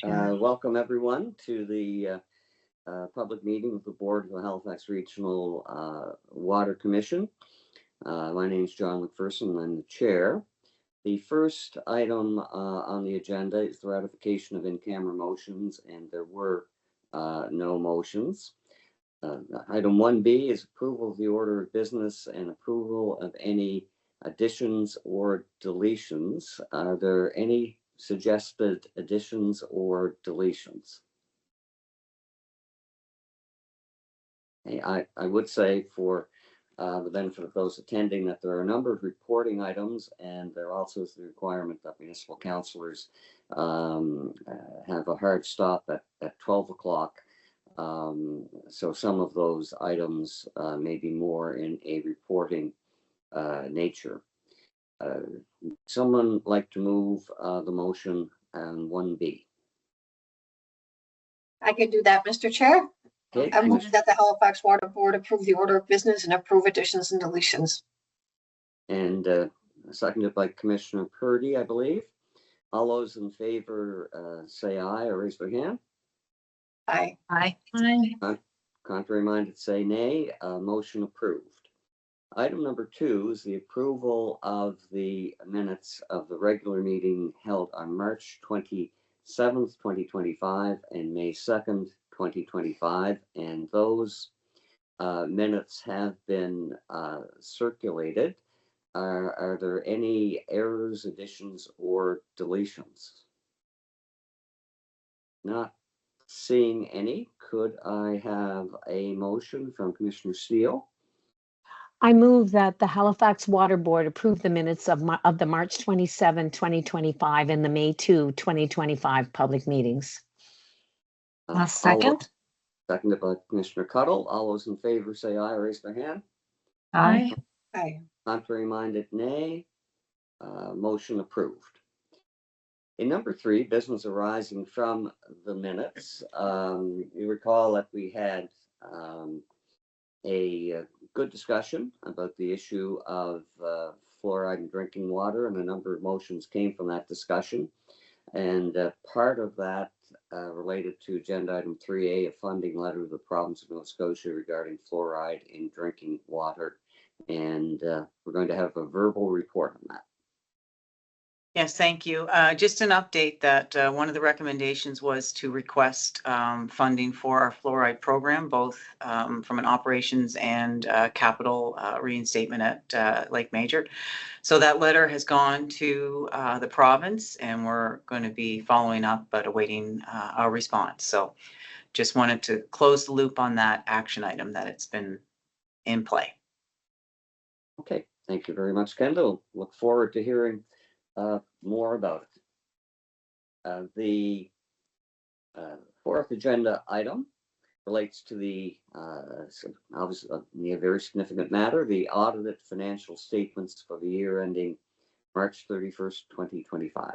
Welcome everyone to the public meeting of the Board of the Halifax Regional Water Commission. My name is John McPherson and I'm the chair. The first item on the agenda is the ratification of in-camera motions, and there were no motions. Item 1B is approval of the order of business and approval of any additions or deletions. Are there any suggested additions or deletions? I would say for the benefit of those attending that there are a number of reporting items, and there also is the requirement that municipal councillors have a hard stop at 12 o'clock. So some of those items may be more in a reporting nature. Someone like to move the motion on 1B? I can do that, Mr. Chair. Okay. I move that the Halifax Water Board approve the order of business and approve additions and deletions. And seconded by Commissioner Purdy, I believe. All those in favor say aye or raise their hand. Aye. Aye. Contrary minded say nay. Motion approved. Item number 2 is the approval of the minutes of the regular meeting held on March 27th, 2025 and May 2nd, 2025. And those minutes have been circulated. Are there any errors, additions, or deletions? Not seeing any. Could I have a motion from Commissioner Steele? I move that the Halifax Water Board approve the minutes of the March 27, 2025 and the May 2, 2025 public meetings. Second. Seconded by Commissioner Cuddle. All those in favor say aye or raise their hand. Aye. Aye. Contrary minded nay. Motion approved. In number 3, business arising from the minutes. You recall that we had a good discussion about the issue of fluoride in drinking water, and a number of motions came from that discussion. And part of that related to agenda item 3A, a funding letter to the province of Nova Scotia regarding fluoride in drinking water. And we're going to have a verbal report on that. Yes, thank you. Just an update that one of the recommendations was to request funding for our fluoride program, both from an operations and capital reinstatement at Lake Major. So that letter has gone to the province, and we're going to be following up but awaiting our response. So just wanted to close the loop on that action item, that it's been in play. Okay, thank you very much, Kendall. Look forward to hearing more about it. The fourth agenda item relates to the obviously a very significant matter, the audited financial statements for the year ending March 31st, 2025.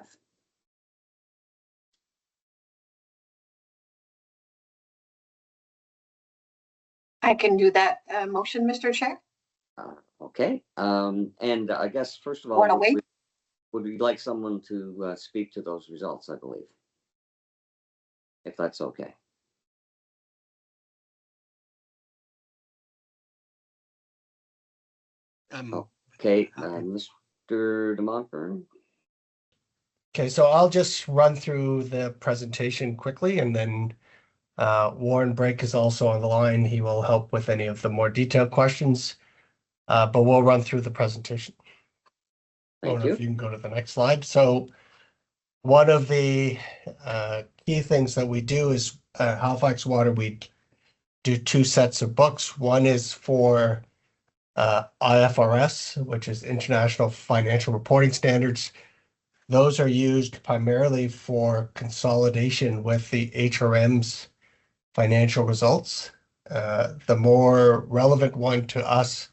I can do that motion, Mr. Chair. Okay, and I guess first of all, would we like someone to speak to those results, I believe, if that's okay. Okay, Mr. de Montfern. Okay, so I'll just run through the presentation quickly, and then Warren Brake is also on the line. He will help with any of the more detailed questions, but we'll run through the presentation. Thank you. If you can go to the next slide. So one of the key things that we do is Halifax Water, we do 2 sets of books. One is for IFRS, which is International Financial Reporting Standards. Those are used primarily for consolidation with the HRM's financial results. The more relevant one to us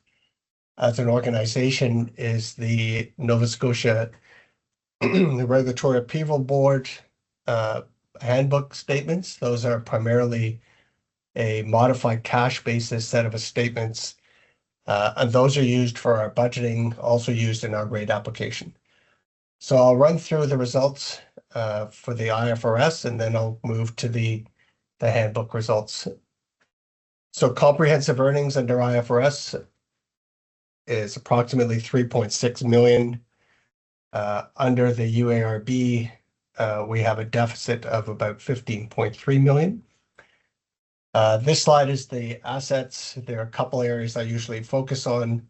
as an organization is the Nova Scotia the Regulatory Upheaval Board handbook statements. Those are primarily a modified cash basis set of statements, and those are used for our budgeting, also used in our rate application. So I'll run through the results for the IFRS, and then I'll move to the handbook results. So comprehensive earnings under IFRS is approximately 3.6 million. Under the UARB, we have a deficit of about 15.3 million. This slide is the assets. There are a couple areas I usually focus on.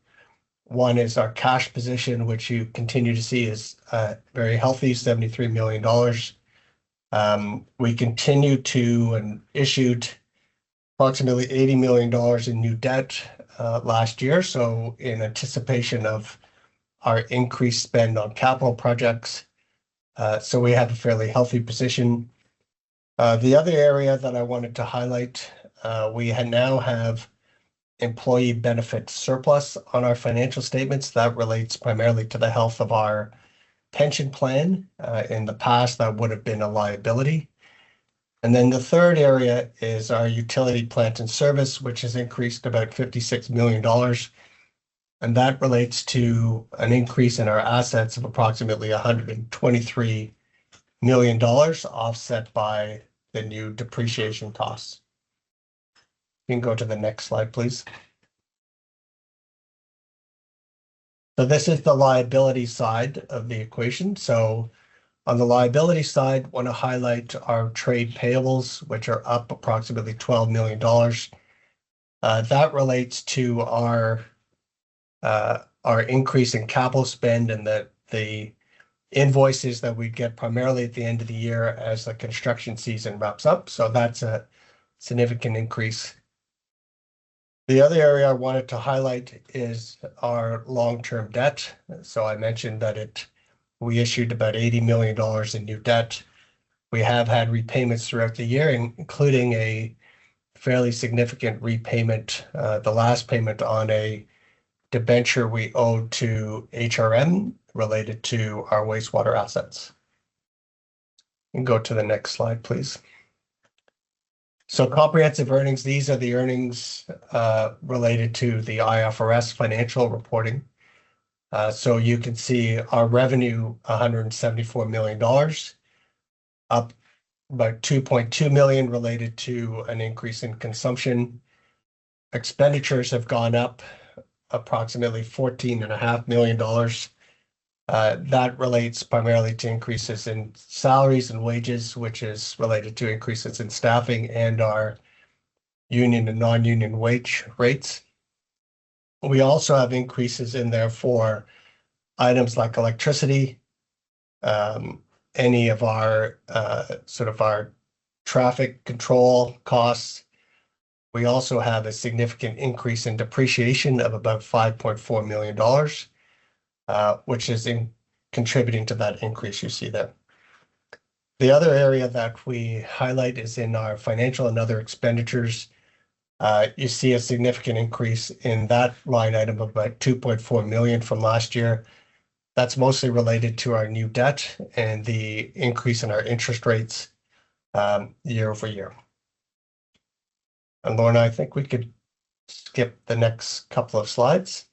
One is our cash position, which you continue to see is very healthy, $73 million. We continue to and issued approximately $80 million in new debt last year. So in anticipation of our increased spend on capital projects, so we have a fairly healthy position. The other area that I wanted to highlight, we now have employee benefit surplus on our financial statements. That relates primarily to the health of our pension plan. In the past, that would have been a liability. And then the third area is our utility plant and service, which has increased about $56 million. And that relates to an increase in our assets of approximately $123 million, offset by the new depreciation costs. You can go to the next slide, please. So this is the liability side of the equation. So on the liability side, I want to highlight our trade payables, which are up approximately $12 million. That relates to our increase in capital spend and the invoices that we get primarily at the end of the year as the construction season wraps up. So that's a significant increase. The other area I wanted to highlight is our long-term debt. So I mentioned that we issued about $80 million in new debt. We have had repayments throughout the year, including a fairly significant repayment, the last payment on a debenture we owed to HRM related to our wastewater assets. And go to the next slide, please. So comprehensive earnings, these are the earnings related to the IFRS financial reporting. So you can see our revenue, $174 million, up about $2.2 million related to an increase in consumption. Expenditures have gone up approximately $14.5 million. That relates primarily to increases in salaries and wages, which is related to increases in staffing and our union and non-union wage rates. We also have increases in there for items like electricity, any of our sort of our traffic control costs. We also have a significant increase in depreciation of about $5.4 million. Which is contributing to that increase you see there. The other area that we highlight is in our financial and other expenditures. You see a significant increase in that line item of about $2.4 million from last year. That's mostly related to our new debt and the increase in our interest rates year over year. And Lorna, I think we could skip the next couple of slides.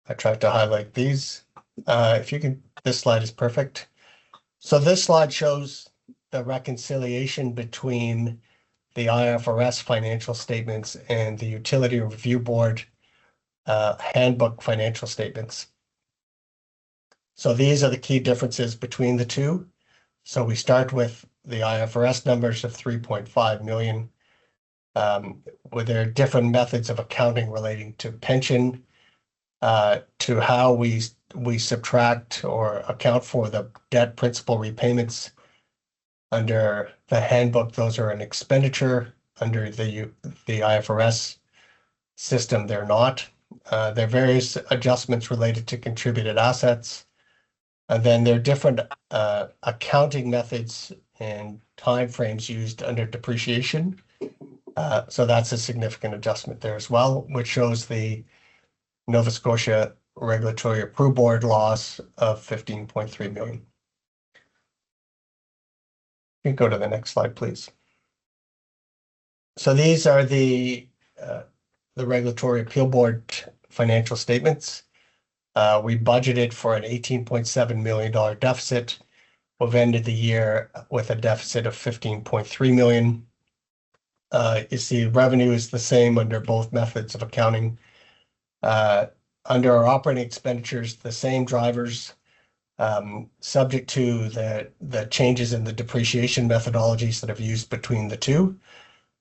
I tried to highlight these. If you can, this slide is perfect. So this slide shows the reconciliation between the IFRS financial statements and the Utility Review Board handbook financial statements. So these are the key differences between the two. So we start with the IFRS numbers of 3.5 million, where there are different methods of accounting relating to pension, to how we subtract or account for the debt principal repayments. Under the handbook, those are an expenditure. Under the IFRS system, they're not. There are various adjustments related to contributed assets. And then there are different accounting methods and timeframes used under depreciation. So that's a significant adjustment there as well, which shows the Nova Scotia Regulatory Approval Board loss of $15.3 million. You can go to the next slide, please. So these are the Regulatory Appeal Board financial statements. We budgeted for an $18.7 million deficit. we've ended the year with a deficit of 15.3 million. You see revenue is the same under both methods of accounting. Under our operating expenditures, the same drivers, subject to the changes in the depreciation methodologies that have used between the two.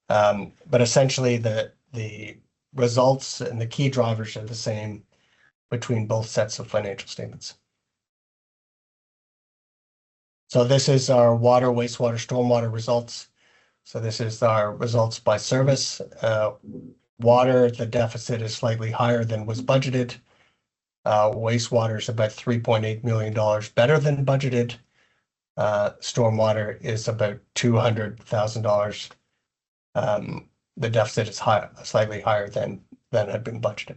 But essentially the results and the key drivers are the same between both sets of financial statements. So this is our water, wastewater, stormwater results. So this is our results by service. Water, the deficit is slightly higher than was budgeted. Wastewater is about $3.8 million better than budgeted. Stormwater is about $200,000. The deficit is slightly higher than had been budgeted.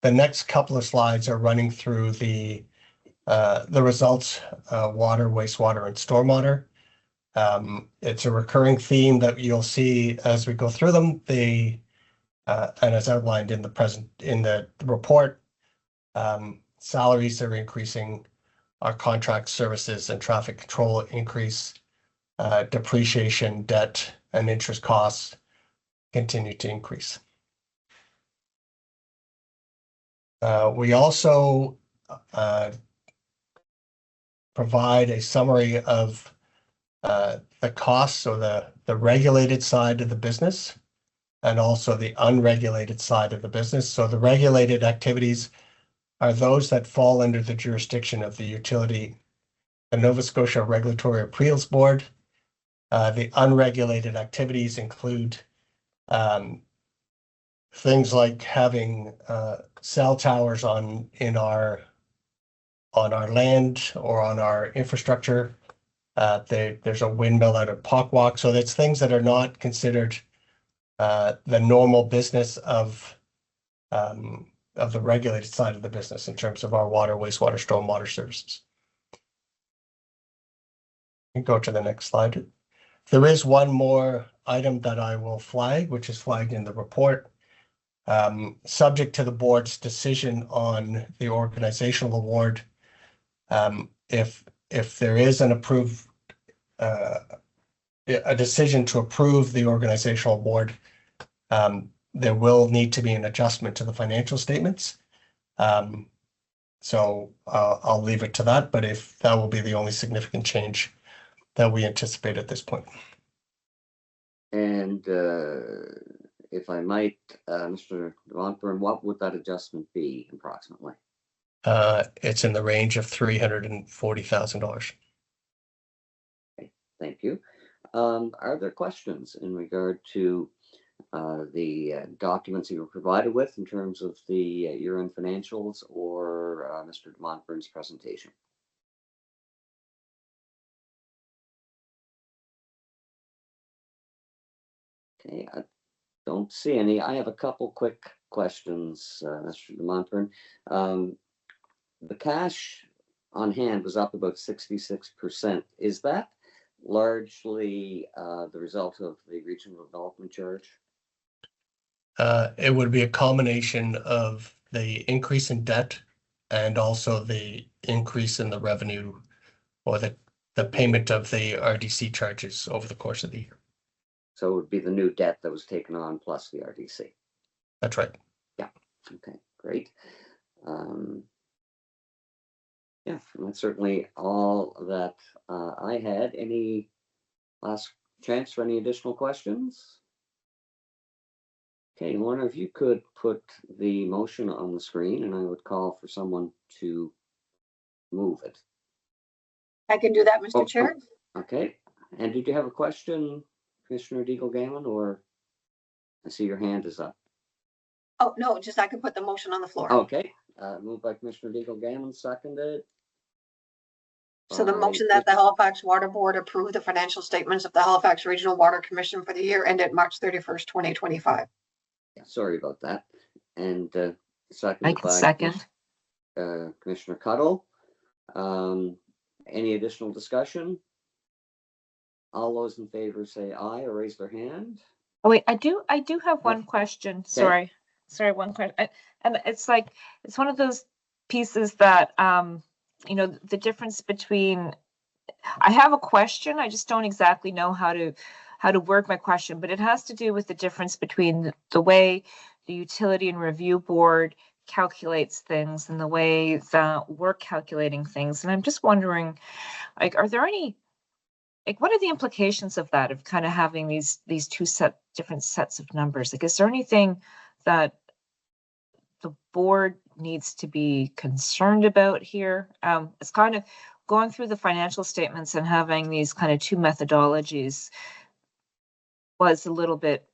The next couple of slides are running through the results, water, wastewater, and stormwater. It's a recurring theme that you'll see as we go through them. And as outlined in the report, salaries are increasing, our contract services and traffic control increase, depreciation, debt, and interest costs continue to increase. We also provide a summary of the costs, so the regulated side of the business and also the unregulated side of the business. So the regulated activities are those that fall under the jurisdiction of the utility, the Nova Scotia Regulatory Appeals Board. The unregulated activities include things like having cell towers on our land or on our infrastructure. There's a windmill out at Pockwalk. So that's things that are not considered the normal business of the regulated side of the business in terms of our water, wastewater, stormwater services. You can go to the next slide. There is one more item that I will flag, which is flagged in the report. Subject to the board's decision on the organizational award, if there is a decision to approve the organizational award, there will need to be an adjustment to the financial statements. So I'll leave it to that, but if that will be the only significant change that we anticipate at this point. And if I might, Mr. Montburn, what would that adjustment be approximately? It's in the range of $340,000. Okay, thank you. Are there questions in regard to the documents you were provided with in terms of the year-end financials or Mr. Montburn's presentation? Okay, I don't see any. I have a couple quick questions, Mr. Montburn. The cash on hand was up about 66%. Is that largely the result of the regional development charge? It would be a combination of the increase in debt and also the increase in the revenue or the payment of the RDC charges over the course of the year. So it would be the new debt that was taken on plus the RDC. That's right. Yeah. Okay, great. Yeah, that's certainly all that I had. Any last chance for any additional questions? Okay, Lorna, if you could put the motion on the screen and I would call for someone to move it. I can do that, Mr. Chair. Okay, and did you have a question, Commissioner Deagle-Gammon, or I see your hand is up? Oh, no, just I can put the motion on the floor. Okay, moved by Commissioner Deagle-Gammon, seconded. So the motion that the Halifax Water Board approve the financial statements of the Halifax Regional Water Commission for the year ended March 31st, 2025. Yeah, sorry about that. And seconded I can by second. Commissioner Cuddle. Any additional discussion? All those in favor say aye or raise their hand. Oh wait, I do have one question. Okay. Sorry, one question. And it's one of those pieces that the difference between, I have a question, I just don't exactly know how to word my question, but it has to do with the difference between the way the Utility and Review Board calculates things and the way that we're calculating things. And I'm just wondering, like, are there any, like, what are the implications of that, of kind of having these two different sets of numbers? Like, is there anything that the board needs to be concerned about here? It's kind of going through the financial statements and having these kind of two methodologies was a little bit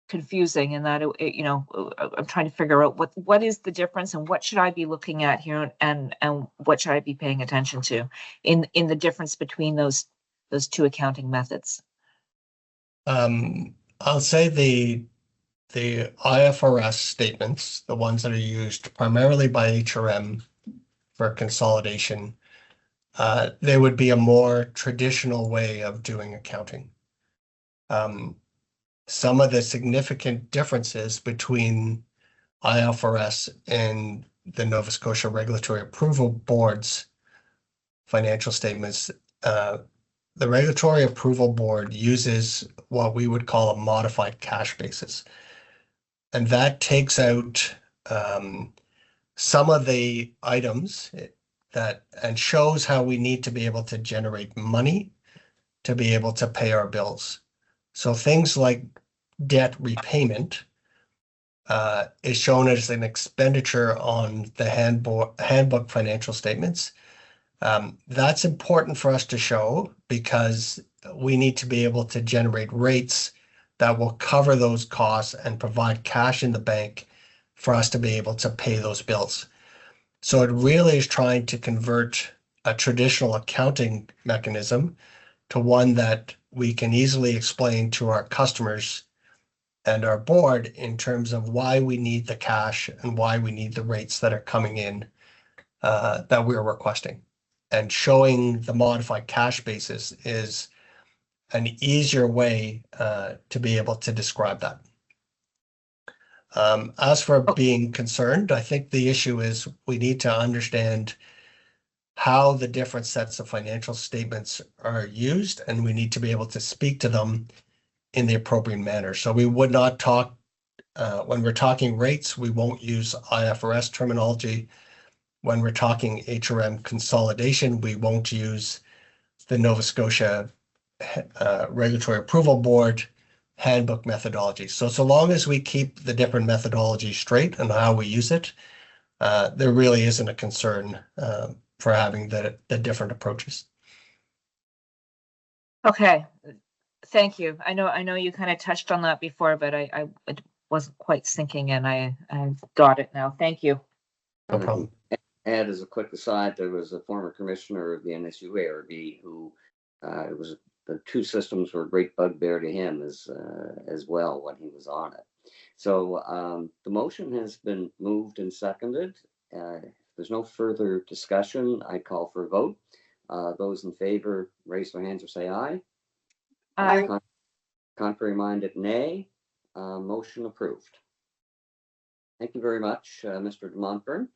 confusing in that I'm trying to figure out what is the difference and what should I be looking at here, and what should I be paying attention to in the difference between those two accounting methods. I'll say the IFRS statements, the ones that are used primarily by HRM for consolidation, they would be a more traditional way of doing accounting. Some of the significant differences between IFRS and the Nova Scotia Regulatory Approval Board's financial statements, the Regulatory Approval Board uses what we would call a modified cash basis. And that takes out some of the items and shows how we need to be able to generate money to be able to pay our bills. So things like debt repayment is shown as an expenditure on the handbook financial statements. That's important for us to show because we need to be able to generate rates that will cover those costs and provide cash in the bank for us to be able to pay those bills. So it really is trying to convert a traditional accounting mechanism to one that we can easily explain to our customers and our board in terms of why we need the cash and why we need the rates that are coming in that we're requesting. And showing the modified cash basis is an easier way to be able to describe that. As for being concerned, I think the issue is we need to understand how the different sets of financial statements are used, and we need to be able to speak to them in the appropriate manner. So we would not talk, when we're talking rates, we won't use IFRS terminology. When we're talking HRM consolidation, we won't use the Nova Scotia Regulatory Approval Board handbook methodology. So long as we keep the different methodologies straight and how we use it, there really isn't a concern for having the different approaches. Okay, thank you. I know you kind of touched on that before, but it wasn't quite sinking in. I got it now. Thank you. No problem. Add as a quick aside, there was a former commissioner of the NSU ARB who it was the two systems were a great bugbear to him as well when he was on it. So the motion has been moved and seconded. If there's no further discussion, I call for a vote. Those in favor, raise their hands or say aye. Aye. Contrary minded, nay. Motion approved. Thank you very much, Mr. de Montfort.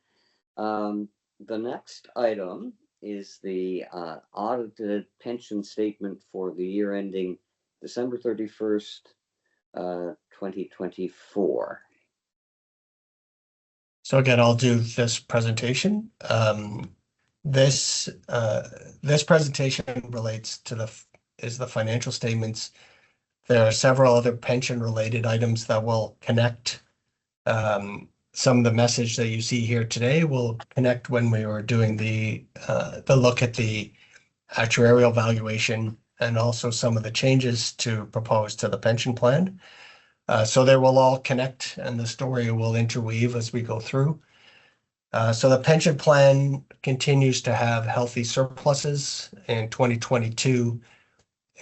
The next item is the audited pension statement for the year ending December 31st, 2024. So again, I'll do this presentation. This presentation relates to the financial statements. There are several other pension related items that will connect. Some of the message that you see here today will connect when we were doing the look at the actuarial valuation and also some of the changes to propose to the pension plan. So they will all connect and the story will interweave as we go through. So the pension plan continues to have healthy surpluses. In 2022,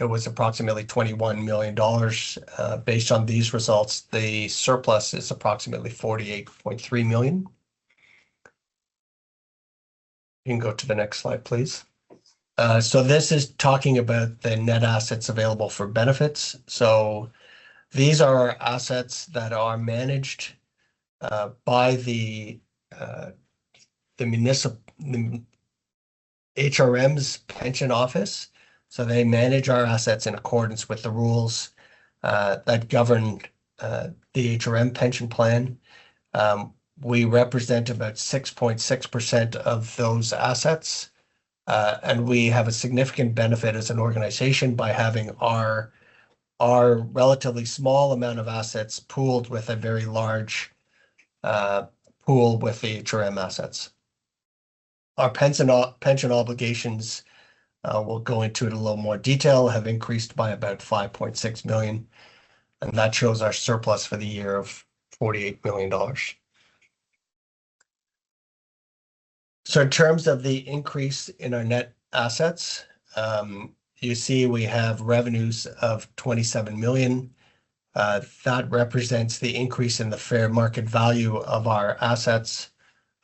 it was approximately $21 million. Based on these results, the surplus is approximately $48.3 million. You can go to the next slide, please. So this is talking about the net assets available for benefits. So these are assets that are managed by the the HRM's pension office. So they manage our assets in accordance with the rules that govern the HRM pension plan. We represent about 6.6% of those assets. And we have a significant benefit as an organization by having our relatively small amount of assets pooled with a very large pool with the HRM assets. Our pension obligations, we'll go into it in a little more detail, have increased by about 5.6 million. And that shows our surplus for the year of $48 million. So in terms of the increase in our net assets, you see we have revenues of 27 million. That represents the increase in the fair market value of our assets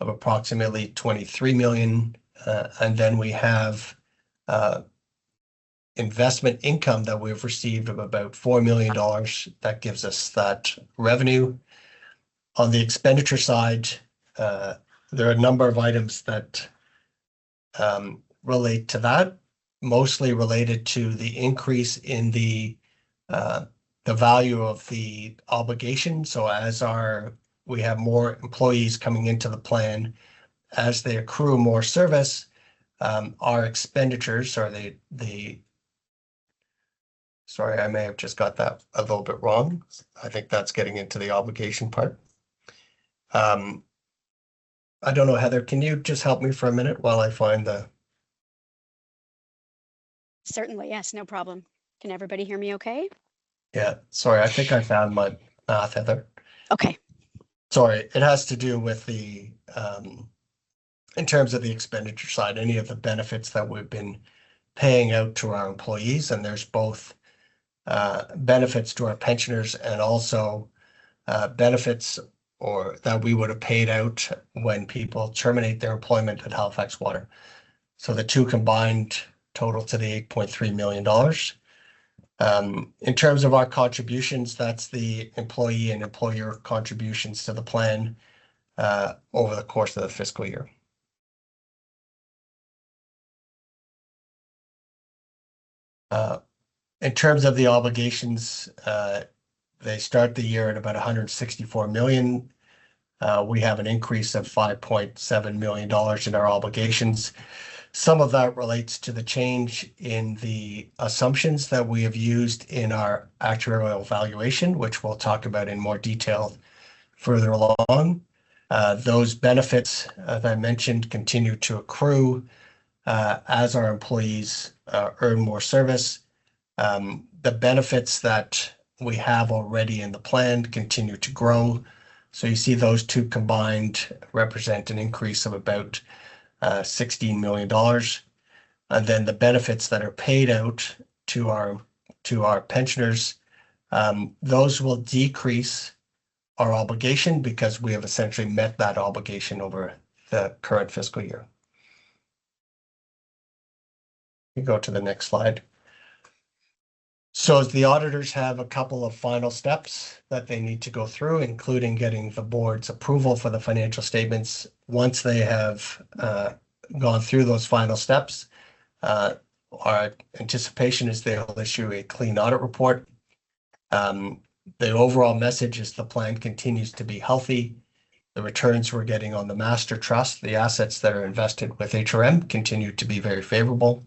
of approximately 23 million. And then we have investment income that we've received of about $4 million. That gives us that revenue. On the expenditure side, there are a number of items that relate to that, mostly related to the increase in the value of the obligation. So as we have more employees coming into the plan, as they accrue more service, our expenditures or sorry, I may have just got that a little bit wrong. I think that's getting into the obligation part. I don't know, Heather, can you just help me for a minute while I find the... Certainly, yes, no problem. Can everybody hear me okay? Yeah, sorry, I think I found my math, Heather. Okay. Sorry, it has to do with the, in terms of the expenditure side, any of the benefits that we've been paying out to our employees, and there's both benefits to our pensioners and also benefits or that we would have paid out when people terminate their employment at Halifax Water. So the two combined total to the $8.3 million. In terms of our contributions, that's the employee and employer contributions to the plan over the course of the fiscal year. In terms of the obligations, they start the year at about 164 million. We have an increase of $5.7 million in our obligations. Some of that relates to the change in the assumptions that we have used in our actuarial valuation, which we'll talk about in more detail further along. Those benefits, as I mentioned, continue to accrue as our employees earn more service. The benefits that we have already in the plan continue to grow. So you see those two combined represent an increase of about $16 million. And then the benefits that are paid out to our pensioners, those will decrease our obligation because we have essentially met that obligation over the current fiscal year. You go to the next slide. So the auditors have a couple of final steps that they need to go through, including getting the board's approval for the financial statements. Once they have gone through those final steps, our anticipation is they'll issue a clean audit report. The overall message is the plan continues to be healthy. The returns we're getting on the master trust, the assets that are invested with HRM, continue to be very favorable.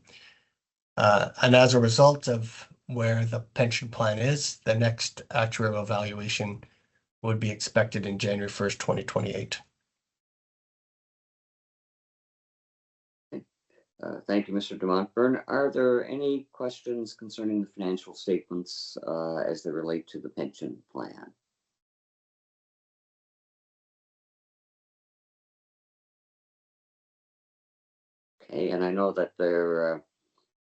And as a result of where the pension plan is, the next actuarial evaluation would be expected in January 1st, 2028. Thank you, Mr. de Montfort. Are there any questions concerning the financial statements as they relate to the pension plan? Okay, and I know that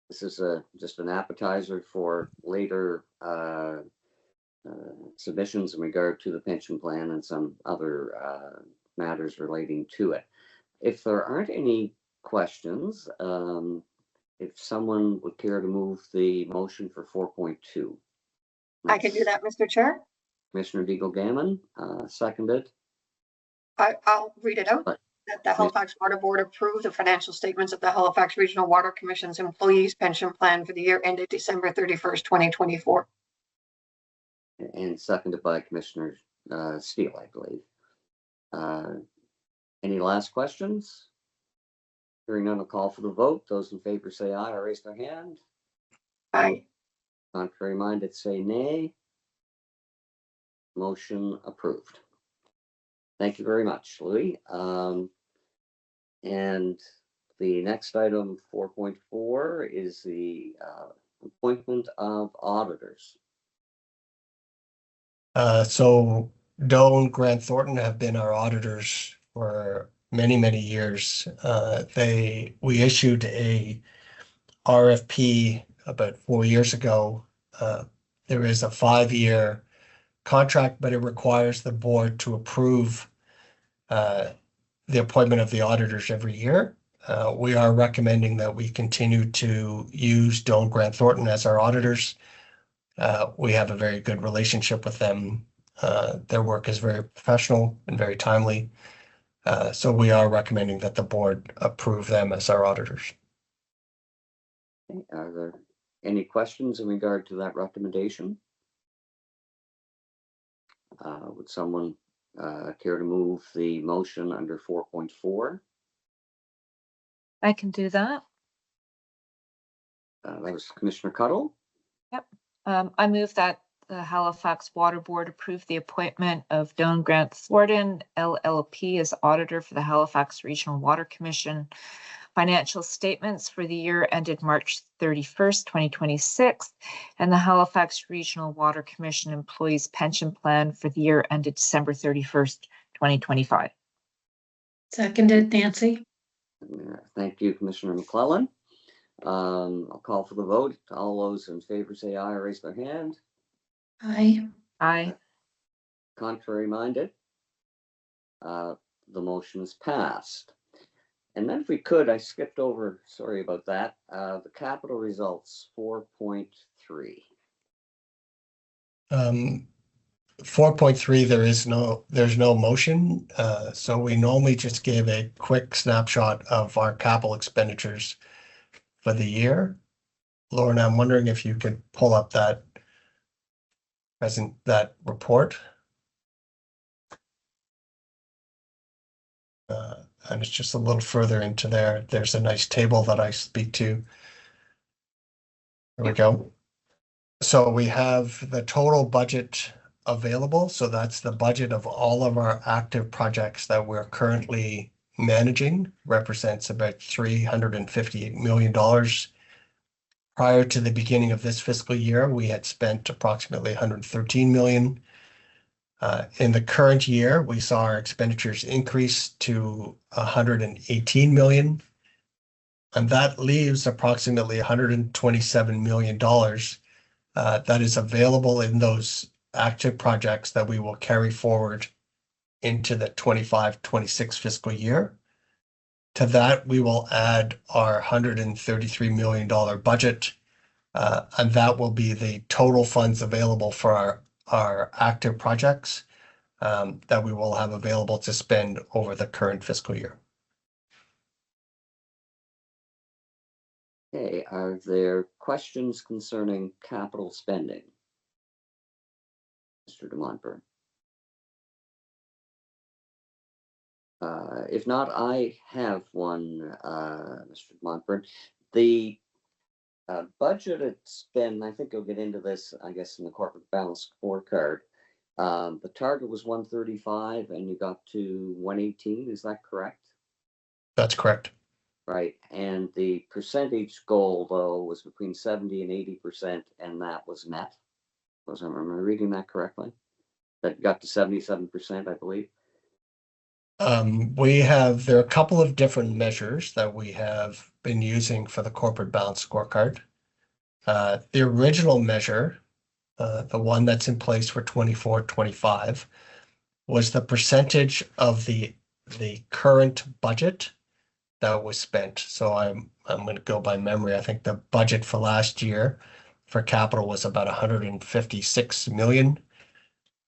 this is just an appetizer for later submissions in regard to the pension plan and some other matters relating to it. If there aren't any questions, if someone would care to move the motion for 4.2. I can do that, Mr. Chair. Commissioner Deagle Gammon, seconded. I'll read it out. that the Halifax Water Board approve the financial statements of the Halifax Regional Water Commission's employees pension plan for the year ended December 31st, 2024. And seconded by Commissioner Steele, I believe. Any last questions? Hearing none, I'll call for the vote. Those in favor say aye or raise their hand. Aye. Contrary minded say nay. Motion approved. Thank you very much, Louis. And the next item, 4.4, is the appointment of auditors. So Doan Grant Thornton have been our auditors for many, many years. We issued a RFP about 4 years ago. There is a 5-year contract, but it requires the board to approve the appointment of the auditors every year. We are recommending that we continue to use Doan Grant Thornton as our auditors. We have a very good relationship with them. Their work is very professional and very timely. So we are recommending that the board approve them as our auditors. Okay, are there any questions in regard to that recommendation? Would someone care to move the motion under 4.4? I can do that. That was Commissioner Cuddle. I move that the Halifax Water Board approve the appointment of Doan Grant Thornton LLP as auditor for the Halifax Regional Water Commission financial statements for the year ended March 31st, 2026, and the Halifax Regional Water Commission employees pension plan for the year ended December 31st, 2025. Seconded, Nancy. Thank you, Commissioner McClellan. I'll call for the vote. All those in favor say aye or raise their hand. Aye. Aye. Contrary minded. The motion is passed. And then if we could, I skipped over, sorry about that, the capital results, 4.3. 4.3, there's no motion. So we normally just give a quick snapshot of our capital expenditures for the year. Lauren, I'm wondering if you could pull up that report. And it's just a little further into there. There's a nice table that I speak to. There we go. So we have the total budget available. So that's the budget of all of our active projects that we're currently managing, represents about $358 million. Prior to the beginning of this fiscal year, we had spent approximately $113 million. In the current year, we saw our expenditures increase to $118 million, and that leaves approximately $127 million that is available in those active projects that we will carry forward into the 25-26 fiscal year. To that, we will add our $133 million budget, and that will be the total funds available for our active projects that we will have available to spend over the current fiscal year. Okay, are there questions concerning capital spending? Mr. de Montfort. If not, I have one, Mr. de Montfort. The budgeted spend, I think you'll get into this, I guess, in the corporate balance scorecard. The target was 135 and you got to 118, is that correct? That's correct. Right, and the percentage goal, though, was between 70 and 80%, and that was met. Am I reading that correctly? That got to 77%, I believe. There are a couple of different measures that we have been using for the corporate balance scorecard. The original measure, the one that's in place for 24-25, was the percentage of the current budget that was spent. So I'm going to go by memory. I think the budget for last year for capital was about $156 million.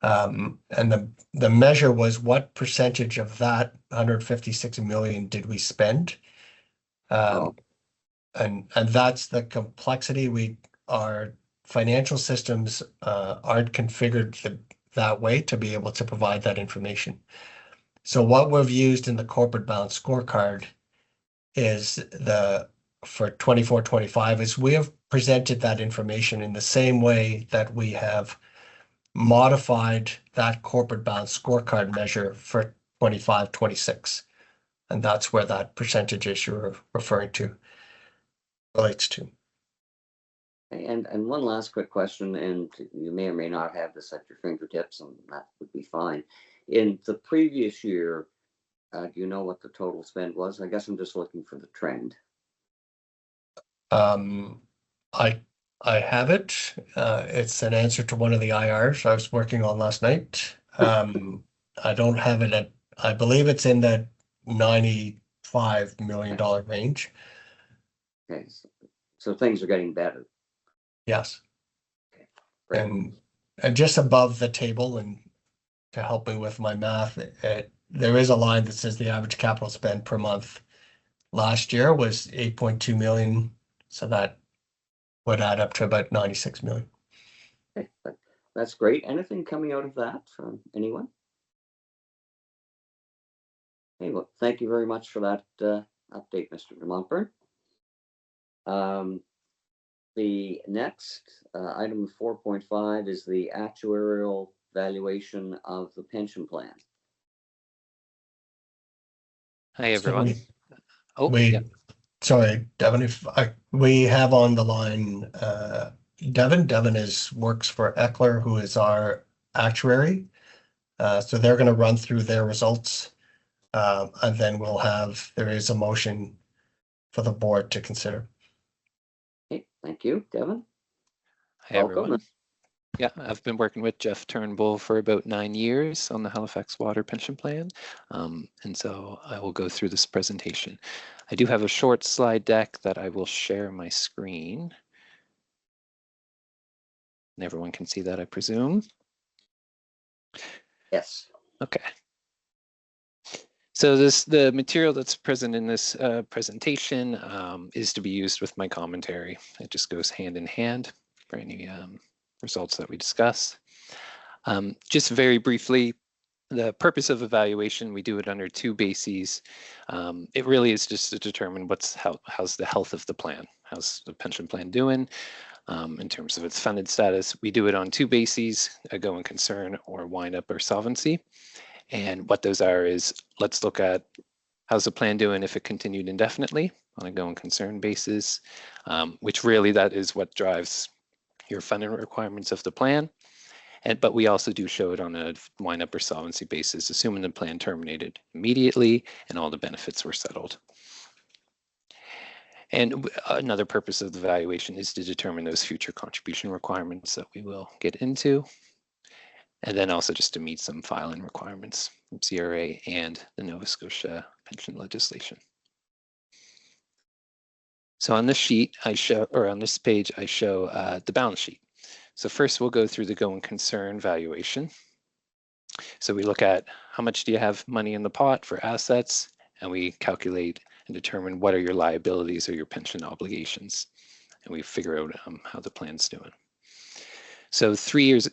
And the measure was what percentage of that 156 million did we spend? Oh. And that's the complexity. Our financial systems aren't configured that way to be able to provide that information. So what we've used in the corporate balance scorecard is for 24-25 is we have presented that information in the same way that we have modified that corporate balance scorecard measure for 25-26. And that's where that percentage you're referring to relates to. And one last quick question, and you may or may not have this at your fingertips, and that would be fine. In the previous year, do you know what the total spend was? I guess I'm just looking for the trend. I have it. It's an answer to one of the IRs I was working on last night. I don't have it I believe it's in the $95 million range. Okay, so things are getting better. Yes. Okay, great. And just above the table, and to help me with my math, there is a line that says the average capital spend per month last year was 8.2 million. So that would add up to about 96 million. Okay, that's great. Anything coming out of that from anyone? Okay, well, thank you very much for that update, Mr. de Montfort. The next item 4.5 is the actuarial valuation of the pension plan. Hi, everyone. Sorry, Devin, we have on the line Devin. Devin works for Eckler, who is our actuary. So they're going to run through their results, and then there is a motion for the board to consider. Okay, thank you, Devin. Hi, everyone. Yeah, I've been working with Jeff Turnbull for about 9 years on the Halifax Water pension plan. And so I will go through this presentation. I do have a short slide deck that I will share my screen. And everyone can see that, I presume. Yes. Okay. So the material that's present in this presentation is to be used with my commentary. It just goes hand in hand for any results that we discuss. Just very briefly, the purpose of evaluation, we do it under 2 bases. It really is just to determine how's the health of the plan, how's the pension plan doing in terms of its funded status. We do it on 2 bases, a going concern or wind up or solvency. And what those are is, let's look at how's the plan doing if it continued indefinitely on a going concern basis, which really that is what drives your funding requirements of the plan. But we also do show it on a wind up or solvency basis, assuming the plan terminated immediately and all the benefits were settled. And another purpose of the valuation is to determine those future contribution requirements that we will get into. And then also just to meet some filing requirements from CRA and the Nova Scotia pension legislation. So on this sheet, on this page, I show the balance sheet. So first we'll go through the going concern valuation. So we look at how much do you have money in the pot for assets, and we calculate and determine what are your liabilities or your pension obligations. And we figure out how the plan's doing. So 3 years,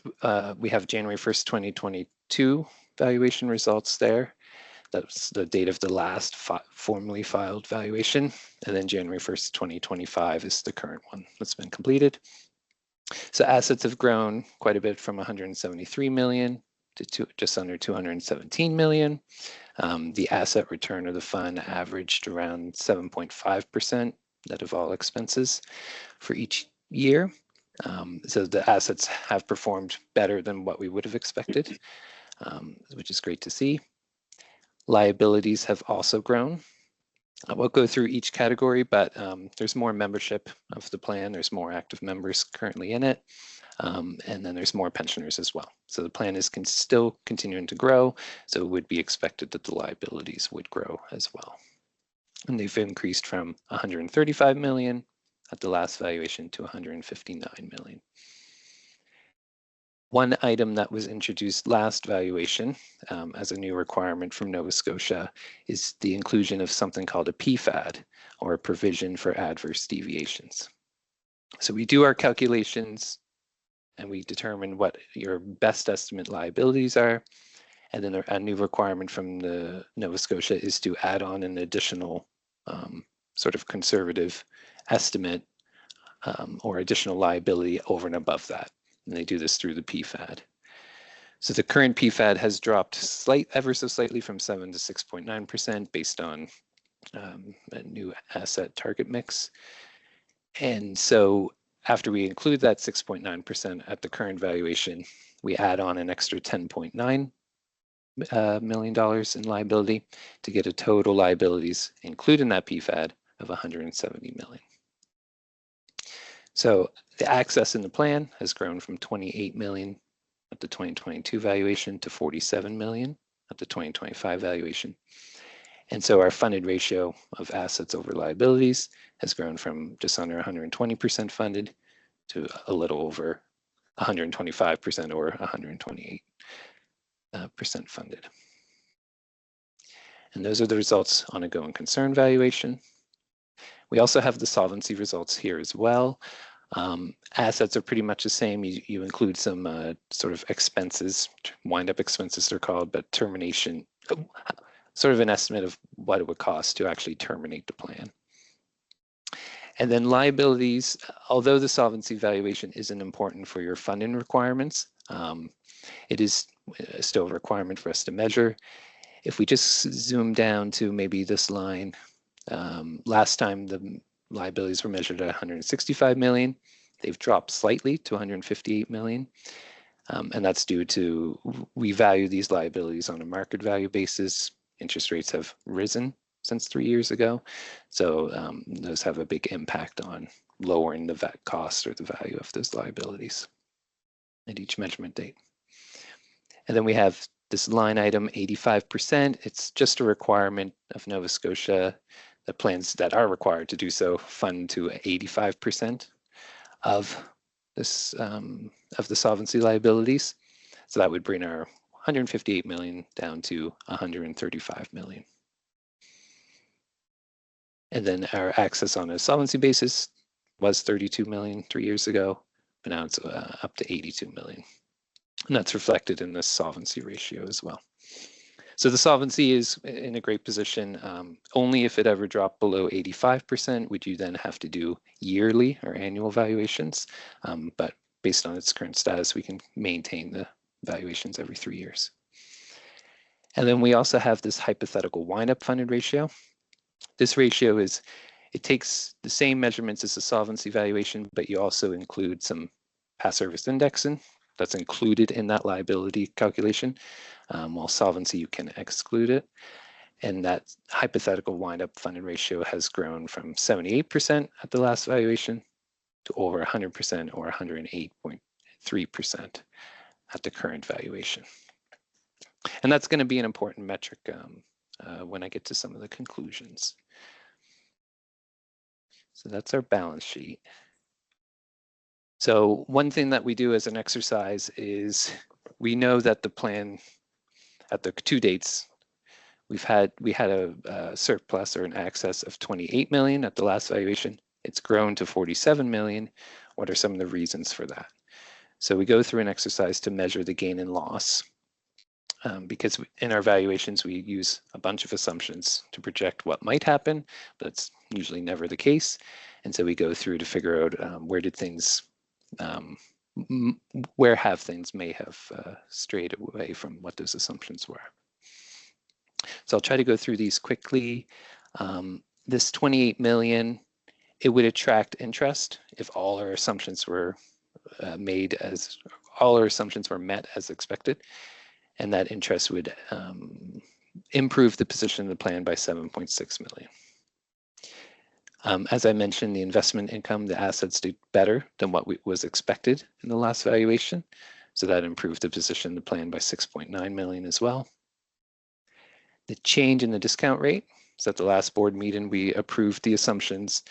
we have January 1st, 2022 valuation results there. That's the date of the last formally filed valuation. And then January 1st, 2025 is the current one that's been completed. So assets have grown quite a bit from 173 million to just under 217 million. The asset return of the fund averaged around 7.5% net of all expenses for each year. So the assets have performed better than what we would have expected, which is great to see. Liabilities have also grown. I won't go through each category, but there's more membership of the plan. There's more active members currently in it. And then there's more pensioners as well. So the plan is still continuing to grow. So it would be expected that the liabilities would grow as well. And they've increased from 135 million at the last valuation to 159 million. One item that was introduced last valuation as a new requirement from Nova Scotia is the inclusion of something called a PFAD, or a provision for adverse deviations. So we do our calculations and we determine what your best estimate liabilities are. And then a new requirement from the Nova Scotia is to add on an additional sort of conservative estimate or additional liability over and above that. And they do this through the PFAD. So the current PFAD has dropped ever so slightly from 7 to 6.9% based on a new asset target mix. And so after we include that 6.9% at the current valuation, we add on an extra $10.9 million in liability to get a total liabilities, including that PFAD, of $170 million. So the access in the plan has grown from 28 million at the 2022 valuation to 47 million at the 2025 valuation. And so our funded ratio of assets over liabilities has grown from just under 120% funded to a little over 125% or 128% funded. And those are the results on a going concern valuation. We also have the solvency results here as well. Assets are pretty much the same. You include some sort of expenses, wind-up expenses they're called, but termination, sort of an estimate of what it would cost to actually terminate the plan. And then liabilities, although the solvency valuation isn't important for your funding requirements, it is still a requirement for us to measure. If we just zoom down to maybe this line, last time the liabilities were measured at 165 million. They've dropped slightly to 158 million. And that's due to, we value these liabilities on a market value basis. Interest rates have risen since 3 years ago. So those have a big impact on lowering the cost or the value of those liabilities at each measurement date. And then we have this line item 85%. It's just a requirement of Nova Scotia. The plans that are required to do so fund to 85% of this of the solvency liabilities. So that would bring our 158 million down to 135 million. And then our access on a solvency basis was 32 million 3 years ago, but now it's up to 82 million. And that's reflected in the solvency ratio as well. So the solvency is in a great position. Only if it ever dropped below 85% would you then have to do yearly or annual valuations. But based on its current status, we can maintain the valuations every 3 years. And then we also have this hypothetical wind-up funded ratio. This ratio is, it takes the same measurements as the solvency valuation, but you also include some past service indexing that's included in that liability calculation. While solvency, you can exclude it. And that hypothetical wind-up funded ratio has grown from 78% at the last valuation to over 100% or 108.3% at the current valuation. And that's going to be an important metric when I get to some of the conclusions. So that's our balance sheet. So one thing that we do as an exercise is we know that the plan at the 2 dates, we had a surplus or an excess of 28 million at the last valuation. It's grown to 47 million. What are some of the reasons for that? So we go through an exercise to measure the gain and loss because in our valuations, we use a bunch of assumptions to project what might happen, but it's usually never the case. And so we go through to figure out where have things may have strayed away from what those assumptions were. So I'll try to go through these quickly. This 28 million, it would attract interest if all our assumptions were met as expected, and that interest would improve the position of the plan by 7.6 million. As I mentioned, the investment income, the assets did better than what was expected in the last valuation. So that improved the position of the plan by 6.9 million as well. The change in the discount rate, so at the last board meeting, we approved the assumptions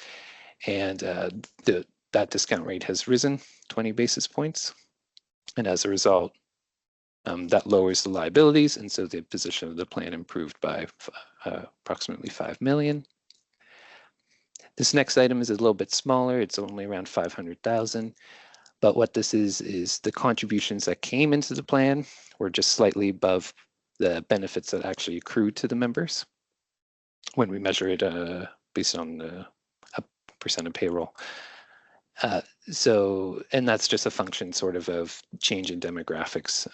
and that discount rate has risen 20 basis points. And as a result, that lowers the liabilities, and so the position of the plan improved by approximately 5 million. This next item is a little bit smaller. It's only around 500,000. But what this is the contributions that came into the plan were just slightly above the benefits that actually accrued to the members when we measure it based on the percent of payroll. And that's just a function sort of change in demographics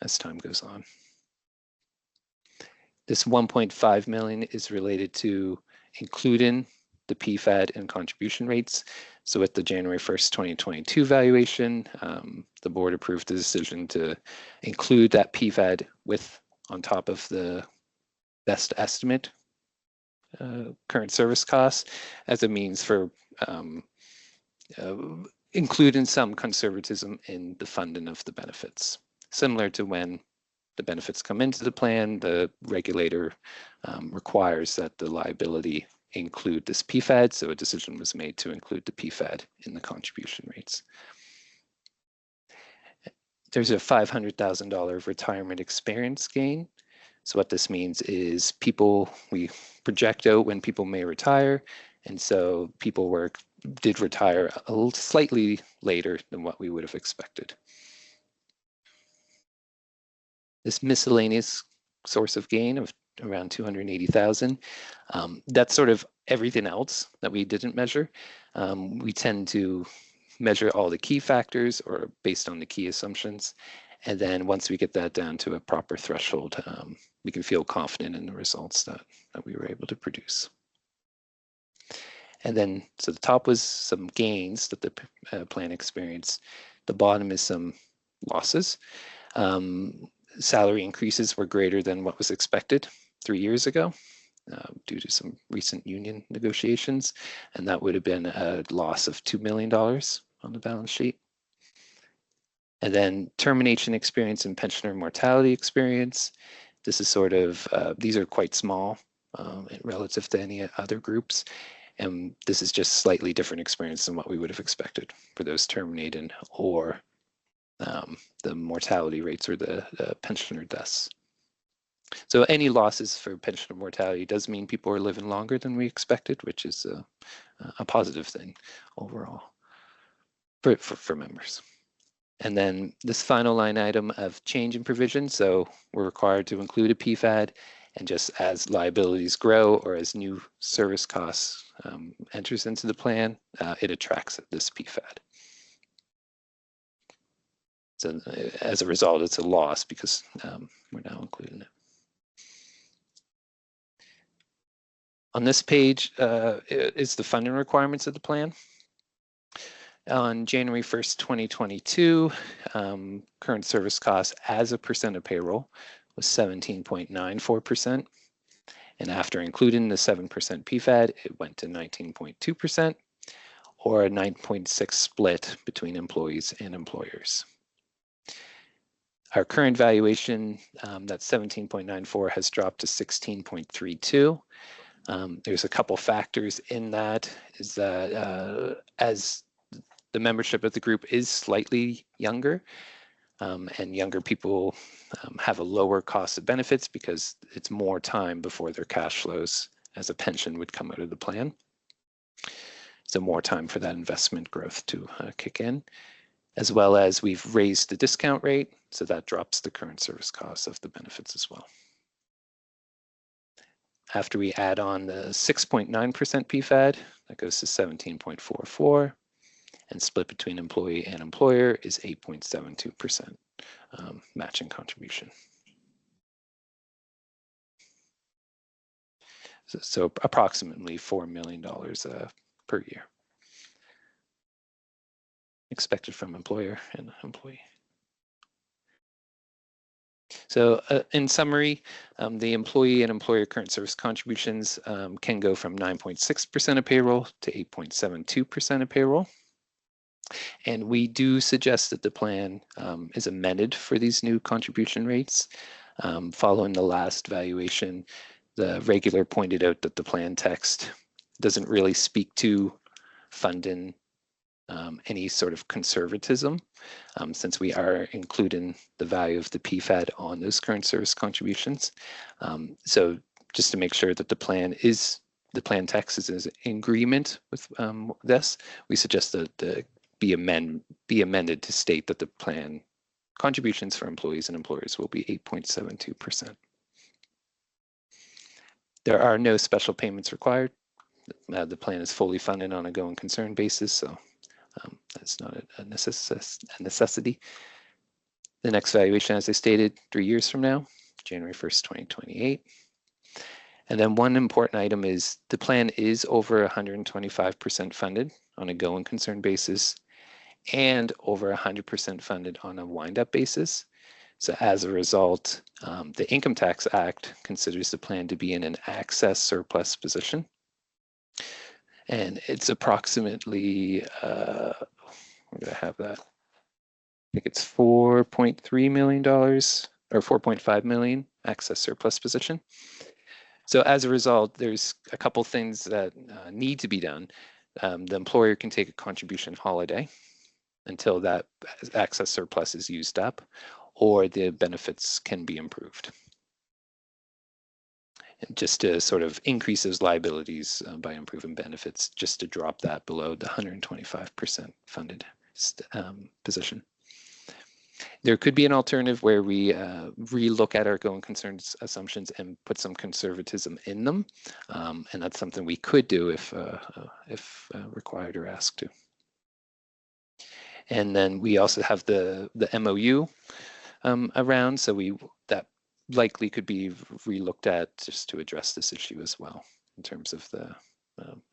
as time goes on. This 1.5 million is related to including the PFAD and contribution rates. So with the January 1st, 2022 valuation, the board approved the decision to include that PFAD on top of the best estimate current service costs as a means for including some conservatism in the funding of the benefits. Similar to when the benefits come into the plan, the regulator requires that the liability include this PFAD, so a decision was made to include the PFAD in the contribution rates. There's a $500,000 retirement experience gain. So what this means is we project out when people may retire, and so people did retire slightly later than what we would have expected. This miscellaneous source of gain of around 280,000, that's sort of everything else that we didn't measure. We tend to measure all the key factors or based on the key assumptions. And then once we get that down to a proper threshold, we can feel confident in the results that we were able to produce. And then, so the top was some gains that the plan experienced. The bottom is some losses. Salary increases were greater than what was expected 3 years ago due to some recent union negotiations, and that would have been a loss of $2 million on the balance sheet. And then termination experience and pensioner mortality experience. This is sort of, these are quite small relative to any other groups. And this is just slightly different experience than what we would have expected for those terminated or the mortality rates or the pensioner deaths. So any losses for pensioner mortality does mean people are living longer than we expected, which is a positive thing overall for members. And then this final line item of change in provision. So we're required to include a PFAD, and just as liabilities grow or as new service costs enters into the plan, it attracts this PFAD. So as a result, it's a loss because we're now including it. On this page is the funding requirements of the plan. On January 1st, 2022, current service costs as a percent of payroll was 17.94%. And after including the 7% PFAD, it went to 19.2%, or a 9.6 split between employees and employers. Our current valuation, that 17.94, has dropped to 16.32. There's a couple factors in that, is that as the membership of the group is slightly younger, and younger people have a lower cost of benefits because it's more time before their cash flows as a pension would come out of the plan. So more time for that investment growth to kick in, as well as we've raised the discount rate, so that drops the current service costs of the benefits as well. After we add on the 6.9% PFAD, that goes to 17.44. And split between employee and employer is 8.72% matching contribution. So approximately $4 million per year expected from employer and employee. So in summary, the employee and employer current service contributions can go from 9.6% of payroll to 8.72% of payroll. And we do suggest that the plan is amended for these new contribution rates. Following the last valuation, the regulator pointed out that the plan text doesn't really speak to funding any sort of conservatism, since we are including the value of the PFAD on those current service contributions. So just to make sure that the plan text is in agreement with this, we suggest that the be amended to state that the plan contributions for employees and employers will be 8.72%. There are no special payments required. The plan is fully funded on a going concern basis, so that's not a necessity. The next valuation, as I stated, 3 years from now, January 1st, 2028. And then one important item is the plan is over 125% funded on a going concern basis and over 100% funded on a wind-up basis. So as a result, the Income Tax Act considers the plan to be in an excess surplus position. And it's approximately, where do I have that? I think it's $4.3 million or 4.5 million excess surplus position. So as a result, there's a couple things that need to be done. The employer can take a contribution holiday until that excess surplus is used up, or the benefits can be improved. And just to sort of increase those liabilities by improving benefits, just to drop that below the 125% funded position. There could be an alternative where we relook at our going concerns assumptions and put some conservatism in them, and that's something we could do if required or asked to. And then we also have the MOU around, so that likely could be relooked at just to address this issue as well in terms of the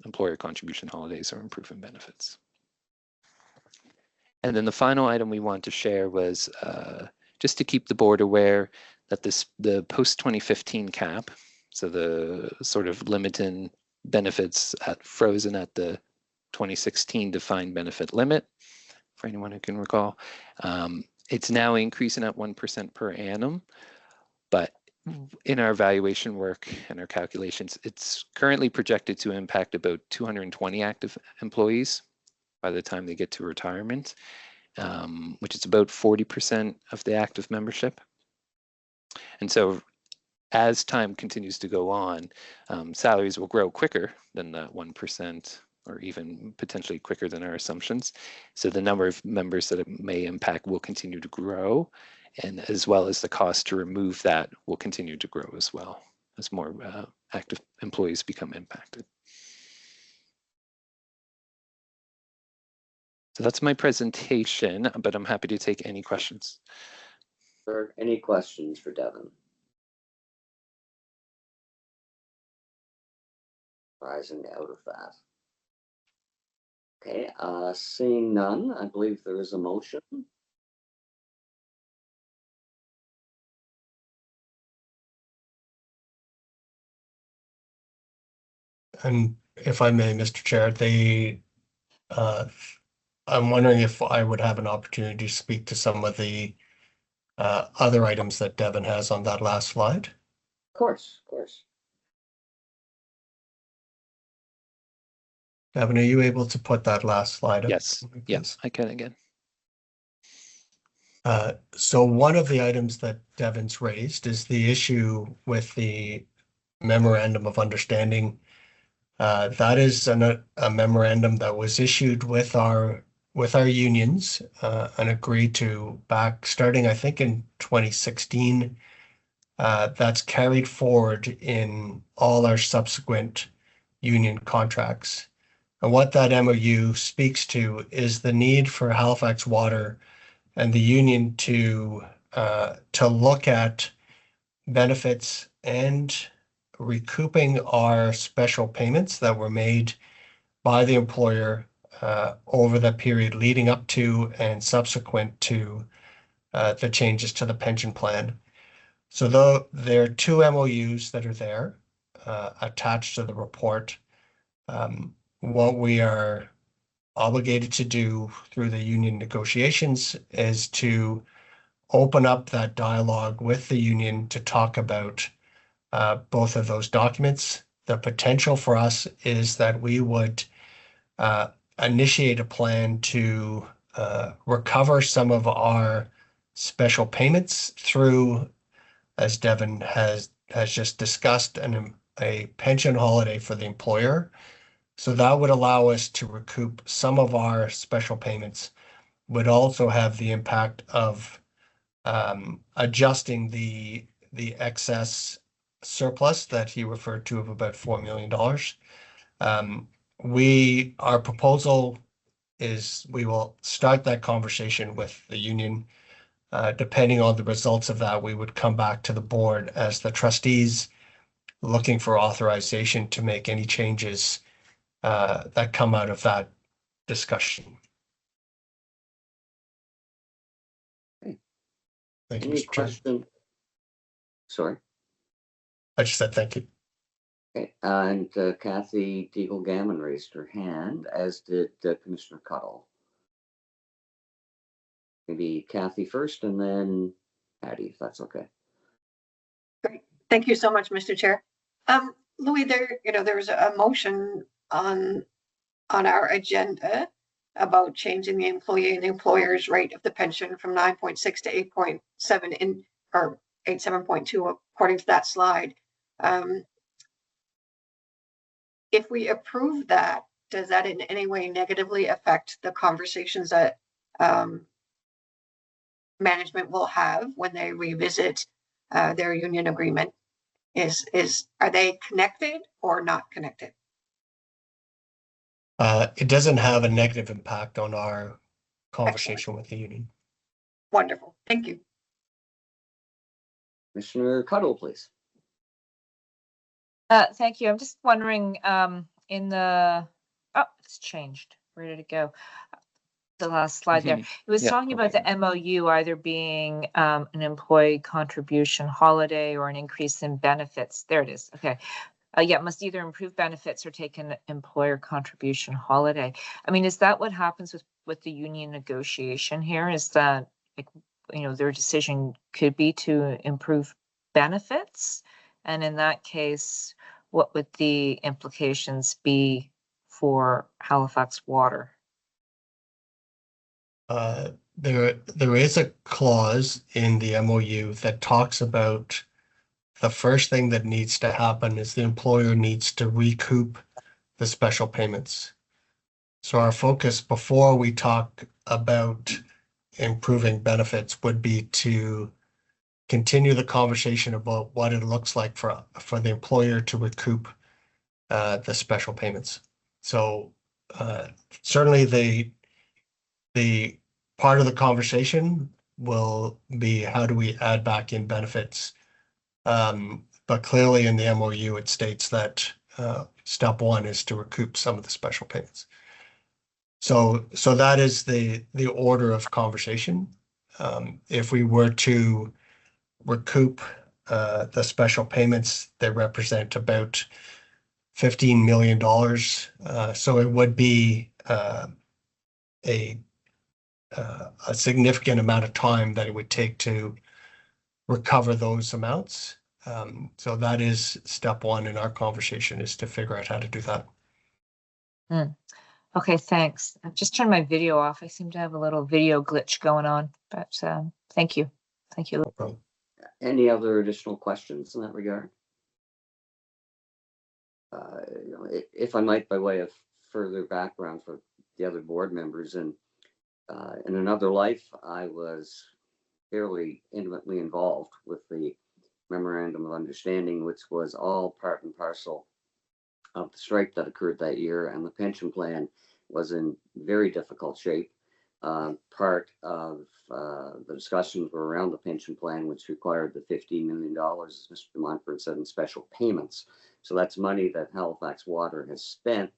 employer contribution holidays or improving benefits. And then the final item we want to share was just to keep the board aware that the post-2015 cap, so the sort of limiting benefits frozen at the 2016 defined benefit limit, for anyone who can recall, it's now increasing at 1% per annum, but in our valuation work and our calculations, it's currently projected to impact about 220 active employees by the time they get to retirement, which is about 40% of the active membership. And so as time continues to go on, salaries will grow quicker than that 1%, or even potentially quicker than our assumptions. So the number of members that it may impact will continue to grow, and as well as the cost to remove that will continue to grow as well as more active employees become impacted. So that's my presentation, but I'm happy to take any questions. Sir, any questions for Devin? Rising out of that. Okay, seeing none, I believe there is a motion. And if I may, Mr. Chair, I'm wondering if I would have an opportunity to speak to some of the other items that Devin has on that last slide. Of course, of course. Devin, are you able to put that last slide up? Yes, yes, I can again. So one of the items that Devin's raised is the issue with the memorandum of understanding. That is a memorandum that was issued with our unions and agreed to back starting, I think, in 2016. That's carried forward in all our subsequent union contracts. And what that MOU speaks to is the need for Halifax Water and the union to look at benefits and recouping our special payments that were made by the employer over the period leading up to and subsequent to the changes to the pension plan. So though there are two MOUs that are there attached to the report, what we are obligated to do through the union negotiations is to open up that dialogue with the union to talk about both of those documents. The potential for us is that we would initiate a plan to recover some of our special payments through, as Devin has just discussed, a pension holiday for the employer. So that would allow us to recoup some of our special payments, would also have the impact of adjusting the excess surplus that he referred to of about $4 million. Our proposal is we will start that conversation with the union. Depending on the results of that, we would come back to the board as the trustees looking for authorization to make any changes that come out of that discussion. Okay. Thank you, Any Mr. Chair. question? Sorry. I just said thank you. Okay, and Kathy Deagle-Gammon raised her hand, as did Commissioner Cuddle. Maybe Kathy first and then Patty, if that's okay. Great. Thank you so much, Mr. Chair. Louis, there's a motion on our agenda about changing the employee and the employer's rate of the pension from 9.6 to 8.7 or 8.7.2 according to that slide. If we approve that, does that in any way negatively affect the conversations that management will have when they revisit their union agreement? Are they connected or not connected? It doesn't have a negative impact on our conversation with the union. Wonderful. Thank you. Commissioner Cuddle, please. Thank you. I'm just wondering, oh, it's changed. Where did it go? The last slide there. It was talking about the MOU either being an employee contribution holiday or an increase in benefits. There it is. Okay. Must either improve benefits or take an employer contribution holiday. I mean, is that what happens with the union negotiation here? Is that, like, their decision could be to improve benefits? And in that case, what would the implications be for Halifax Water? There is a clause in the MOU that talks about the first thing that needs to happen is the employer needs to recoup the special payments. So our focus before we talk about improving benefits would be to continue the conversation about what it looks like for the employer to recoup the special payments. So certainly the part of the conversation will be how do we add back in benefits? But clearly in the MOU, it states that step one is to recoup some of the special payments. So that is the order of conversation. If we were to recoup the special payments, they represent about $15 million. So it would be a significant amount of time that it would take to recover those amounts. So that is step one in our conversation, is to figure out how to do that. Okay, thanks. I've just turned my video off. I seem to have a little video glitch going on, but thank you. Thank you. No problem. Any other additional questions in that regard? If I might, by way of further background for the other board members, and in another life, I was fairly intimately involved with the Memorandum of Understanding, which was all part and parcel of the strike that occurred that year, and the pension plan was in very difficult shape. Part of the discussions were around the pension plan, which required the $15 million, as Mr. Montford said, in special payments. So that's money that Halifax Water has spent,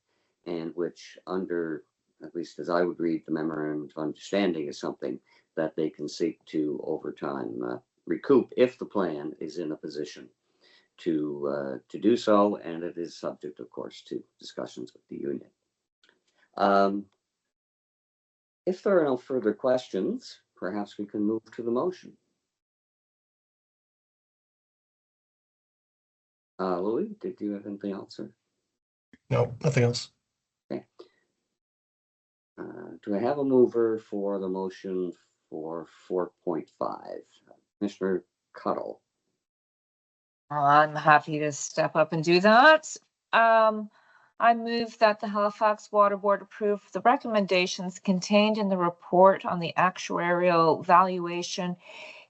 and which, under, at least as I would read the Memorandum of Understanding, is something that they can seek to, over time, recoup if the plan is in a position to do so, and it is subject, of course, to discussions with the union. If there are no further questions, perhaps we can move to the motion. Louis, did you have anything else? Or? No, nothing else. Okay. Do I have a mover for the motion for 4.5? Commissioner Cuddle. I'm happy to step up and do that. I move that the Halifax Water Board approve the recommendations contained in the report on the actuarial valuation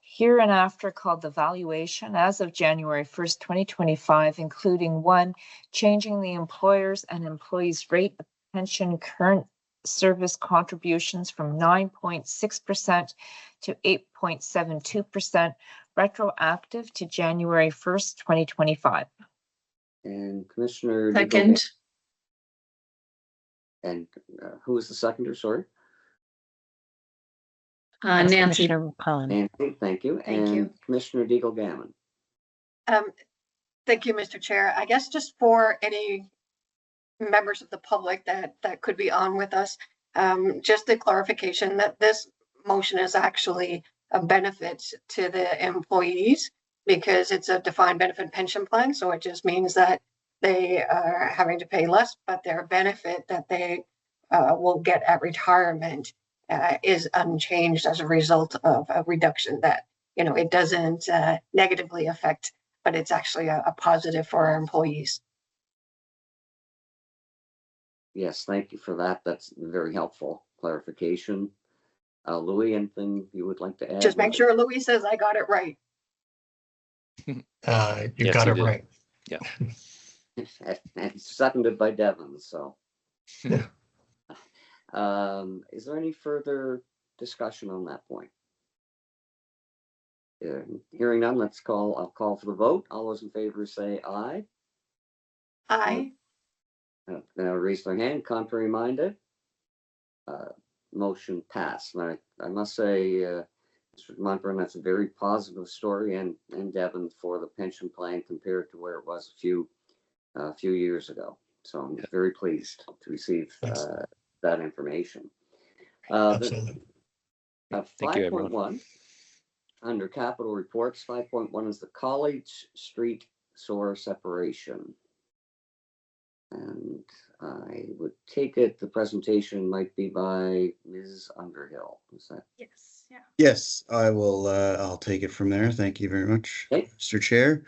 hereinafter called the valuation as of January 1st, 2025, including 1, changing the employers' and employees' rate of pension current service contributions from 9.6% to 8.72%, retroactive to January 1st, 2025. And Commissioner. Second. And who was the seconder? Sorry. That's Nancy. Commissioner Cullen. Nancy, thank you. Thank And you. Commissioner Deagle Gammon. Thank you, Mr. Chair. I guess just for any members of the public that could be on with us, just a clarification that this motion is actually a benefit to the employees because it's a defined benefit pension plan. So it just means that they are having to pay less, but their benefit that they will get at retirement is unchanged as a result of a reduction that, it doesn't negatively affect, but it's actually a positive for our employees. Yes, thank you for that. That's very helpful clarification. Louis, anything you would like to add? Just make sure Louis says I got it right. You Yes, got you it did. right. And seconded by Devin. So, Yeah. Is there any further discussion on that point? Hearing none, I'll call for the vote. All those in favor say aye. Aye. Now raise their hand. Contrary minded. Motion passed. And I must say, Mr. Montburn, that's a very positive story, and Devin, for the pension plan compared to where it was a few years ago. So I'm very pleased to receive that information. Absolutely. Thank you, everyone. 5.1 under capital reports. 5.1 is the College Street sewer separation. And I would take it the presentation might be by Ms. Underhill. Is that? Yes, yeah. Yes, I will. I'll take it from there. Thank you very much, Okay. Mr. Chair.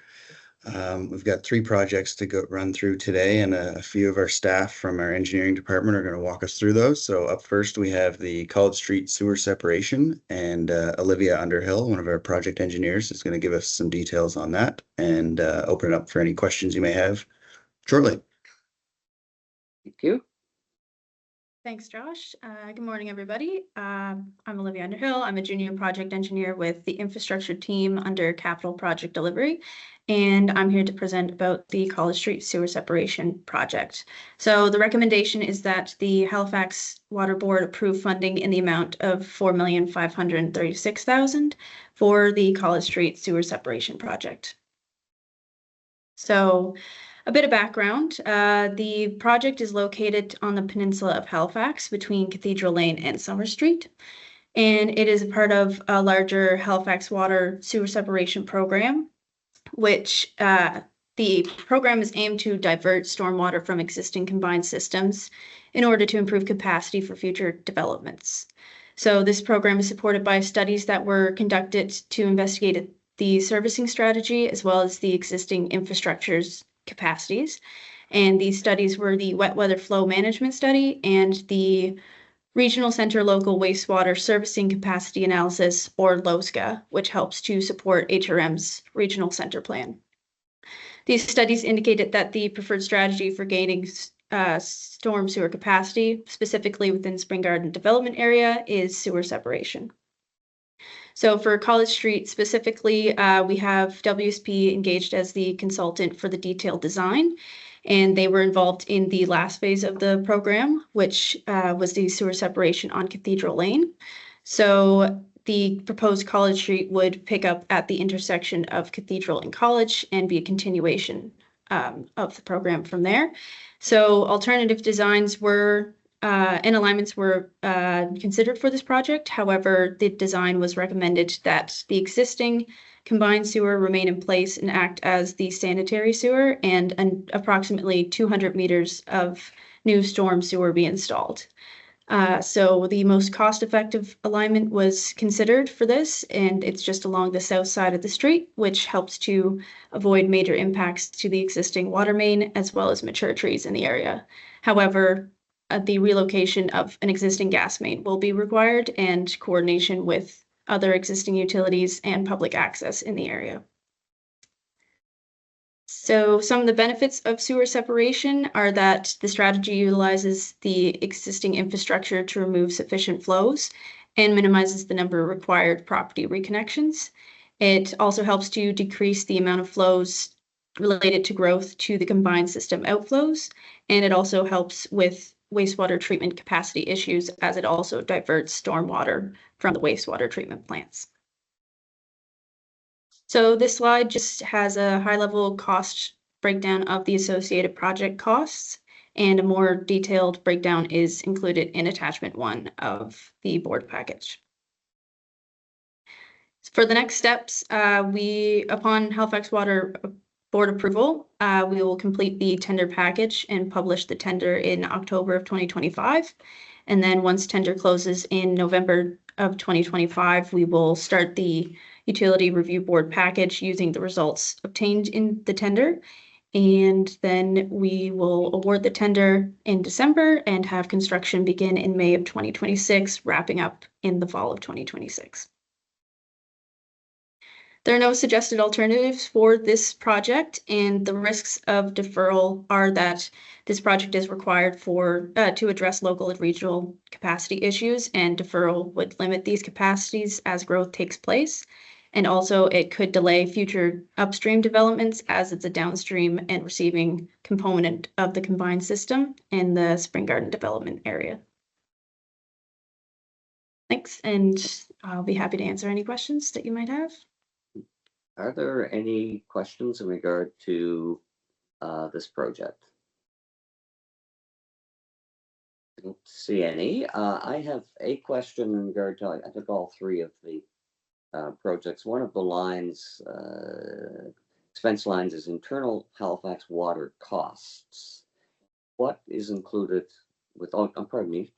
We've got 3 projects to run through today, and a few of our staff from our engineering department are going to walk us through those. So up first, we have the College Street sewer separation, and Olivia Underhill, one of our project engineers, is going to give us some details on that and open it up for any questions you may have shortly. Thank you. Thanks, Josh. Good morning, everybody. I'm Olivia Underhill. I'm a junior project engineer with the infrastructure team under capital project delivery, and I'm here to present about the College Street sewer separation project. So the recommendation is that the Halifax Water Board approve funding in the amount of $4,536,000 for the College Street sewer separation project. So a bit of background, the project is located on the peninsula of Halifax between Cathedral Lane and Summer Street, and it is a part of a larger Halifax Water sewer separation program, which the program is aimed to divert stormwater from existing combined systems in order to improve capacity for future developments. So this program is supported by studies that were conducted to investigate the servicing strategy as well as the existing infrastructure's capacities. And these studies were the wet weather flow management study and the Regional Center Local Wastewater Servicing Capacity Analysis, or LOSCA, which helps to support HRM's Regional Center Plan. These studies indicated that the preferred strategy for gaining storm sewer capacity, specifically within Spring Garden development area, is sewer separation. So for College Street specifically, we have WSP engaged as the consultant for the detailed design, and they were involved in the last phase of the program, which was the sewer separation on Cathedral Lane. So the proposed College Street would pick up at the intersection of Cathedral and College and be a continuation of the program from there. So alternative designs were and alignments were considered for this project. However, the design was recommended that the existing combined sewer remain in place and act as the sanitary sewer, and approximately 200 meters of new storm sewer be installed. So the most cost-effective alignment was considered for this, and it's just along the south side of the street, which helps to avoid major impacts to the existing water main as well as mature trees in the area. However, the relocation of an existing gas main will be required and coordination with other existing utilities and public access in the area. So some of the benefits of sewer separation are that the strategy utilizes the existing infrastructure to remove sufficient flows and minimizes the number of required property reconnections. It also helps to decrease the amount of flows related to growth to the combined system outflows, and it also helps with wastewater treatment capacity issues as it also diverts stormwater from the wastewater treatment plants. So this slide just has a high-level cost breakdown of the associated project costs, and a more detailed breakdown is included in attachment 1 of the board package. For the next steps, upon Halifax Water board approval, we will complete the tender package and publish the tender in October of 2025. And then once tender closes in November of 2025, we will start the utility review board package using the results obtained in the tender. And then we will award the tender in December and have construction begin in May of 2026, wrapping up in the fall of 2026. There are no suggested alternatives for this project, and the risks of deferral are that this project is required to address local and regional capacity issues, and deferral would limit these capacities as growth takes place. And also it could delay future upstream developments as it's a downstream and receiving component of the combined system in the Spring Garden development area. Thanks, and I'll be happy to answer any questions that you might have. Are there any questions in regard to this project? I don't see any. I have a question in regard to, I think, all three of the projects. One of the lines, expense lines, is internal Halifax water costs. What is included with, pardon me,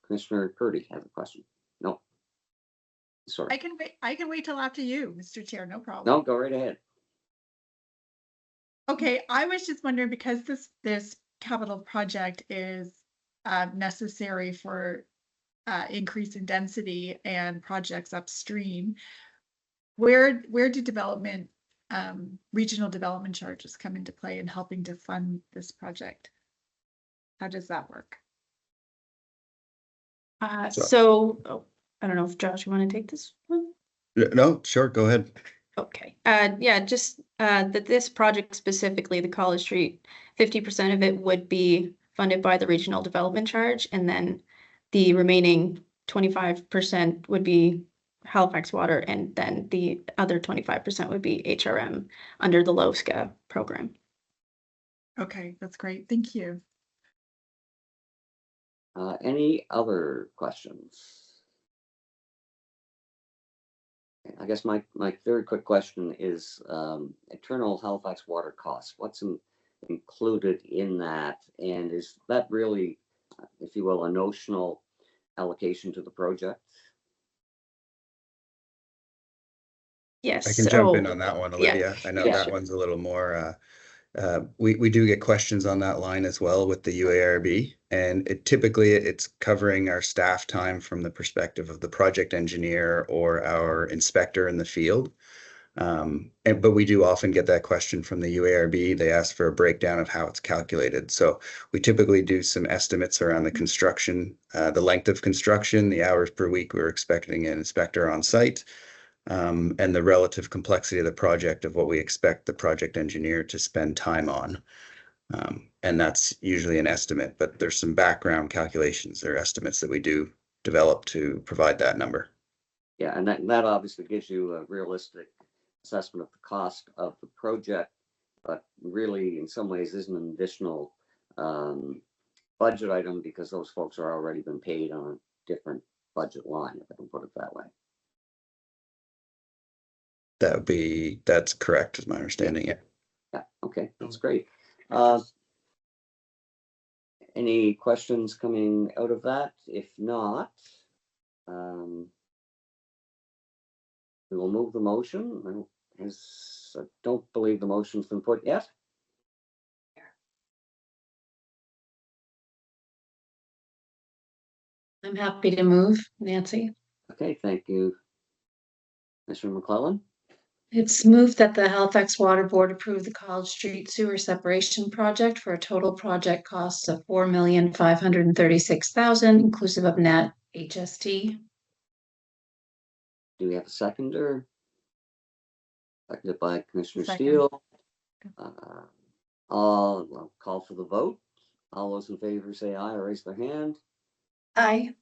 Commissioner Purdy has a question. No. Sorry. I can wait till after you, Mr. Chair, no problem. No, go right ahead. Okay, I was just wondering, because this capital project is necessary for increase in density and projects upstream, where do development, regional development charges come into play in helping to fund this project? How does that work? I don't know if Josh, you want to take this one? No, sure, go ahead. Okay, yeah, just that this project specifically, the College Street, 50% of it would be funded by the regional development charge, and then the remaining 25% would be Halifax Water, and then the other 25% would be HRM under the LOSCA program. Okay, that's great. Thank you. Any other questions? I guess my third quick question is internal Halifax water costs. What's included in that? And is that really, if you will, a notional allocation to the project? Yes. I can jump in on that one, Olivia. Yeah. I know Yeah, that sure. one's a little more, we do get questions on that line as well with the UARB, and typically it's covering our staff time from the perspective of the project engineer or our inspector in the field. But we do often get that question from the UARB. They ask for a breakdown of how it's calculated. So we typically do some estimates around the construction, the length of construction, the hours per week we're expecting an inspector on site, and the relative complexity of the project of what we expect the project engineer to spend time on. And that's usually an estimate, but there's some background calculations or estimates that we do develop to provide that number. Yeah, and that obviously gives you a realistic assessment of the cost of the project, but really in some ways isn't an additional budget item because those folks are already been paid on a different budget line, if I can put it that way. That's correct, is my understanding. Yeah. Yeah, okay, that's great. Any questions coming out of that? If not, we will move the motion. I don't believe the motion's been put yet. I'm happy to move, Nancy. Okay, thank you, Mr. McClellan. It's moved that the Halifax Water Board approve the College Street Sewer Separation Project for a total project cost of $4,536,000, inclusive of net HST. Do we have a seconder? Seconded by Commissioner Second. Steele. I'll call for the vote. All those in favor say aye or raise their hand. Aye.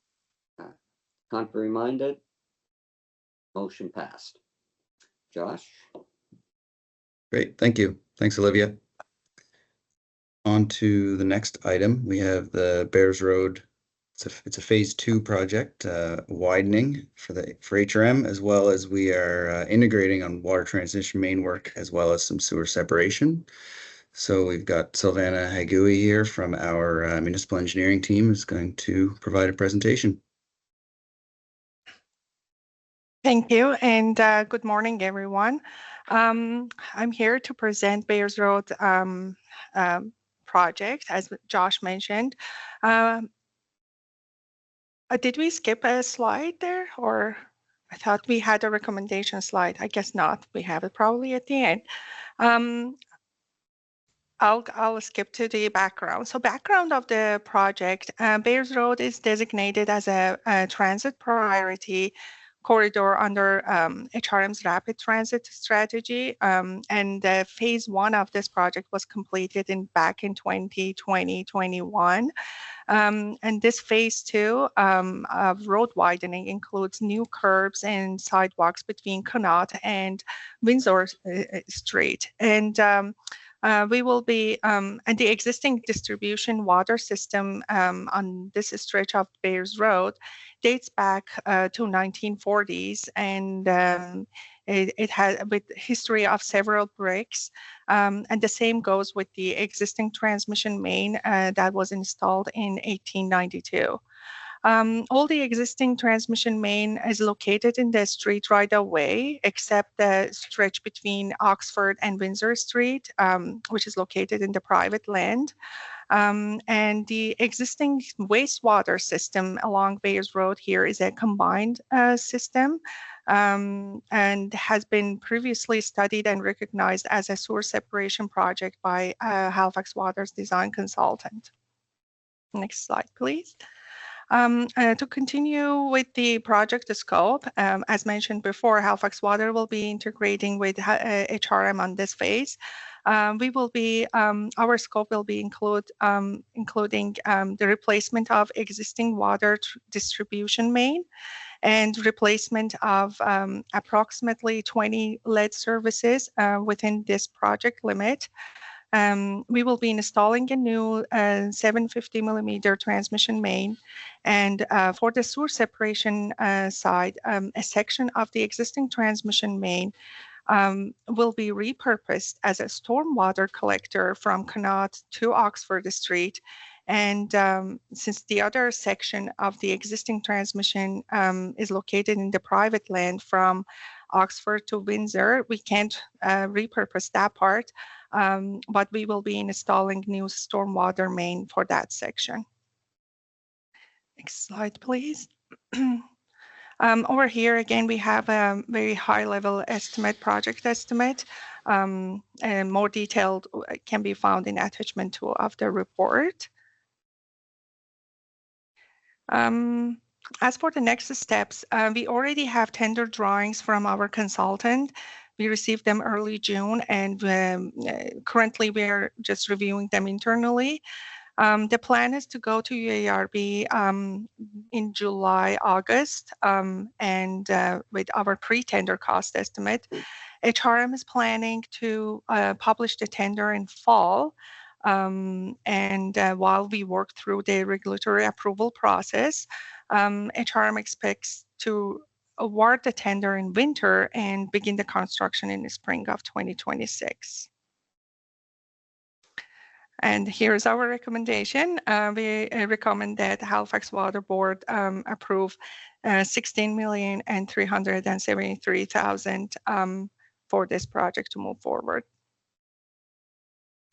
Contrary minded. Motion passed. Josh? Great, thank you. Thanks, Olivia. On to the next item. We have the Bears Road. It's a phase 2 project, widening for HRM, as well as we are integrating on water transmission main work, as well as some sewer separation. So we've got Silvana Hagui here from our municipal engineering team is going to provide a presentation. Thank you, and good morning, everyone. I'm here to present Bears Road project, as Josh mentioned. Did we skip a slide there, or I thought we had a recommendation slide? I guess not. We have it probably at the end. I'll skip to the background. So background of the project, Bears Road is designated as a transit priority corridor under HRM's rapid transit strategy. And phase 1 of this project was completed back in 2020-21. And this phase 2 of road widening includes new curbs and sidewalks between Connaught and Windsor Street. And we will be, and the existing distribution water system on this stretch of Bears Road dates back to 1940s, and it has with history of several breaks, and the same goes with the existing transmission main that was installed in 1892. All the existing transmission main is located in the street right away, except the stretch between Oxford and Windsor Street, which is located in the private land. And the existing wastewater system along Bears Road here is a combined system, and has been previously studied and recognized as a sewer separation project by Halifax Water's design consultant. Next slide, please. To continue with the project scope, as mentioned before, Halifax Water will be integrating with HRM on this phase. We will be, our scope will be including the replacement of existing water distribution main and replacement of approximately 20 lead services within this project limit. We will be installing a new 750 millimeter transmission main, and for the sewer separation side, a section of the existing transmission main will be repurposed as a stormwater collector from Connaught to Oxford Street. And since the other section of the existing transmission is located in the private land from Oxford to Windsor, we can't repurpose that part, but we will be installing new stormwater main for that section. Next slide, please. Over here, again, we have a very high level estimate, project estimate, and more detailed can be found in attachment 2 of the report. As for the next steps, we already have tender drawings from our consultant. We received them early June, and currently we are just reviewing them internally. The plan is to go to UARB in July, August, and with our pre-tender cost estimate. HRM is planning to publish the tender in fall, and while we work through the regulatory approval process, HRM expects to award the tender in winter and begin the construction in the spring of 2026. And here's our recommendation. We recommend that Halifax Water Board approve 16,373,000 for this project to move forward.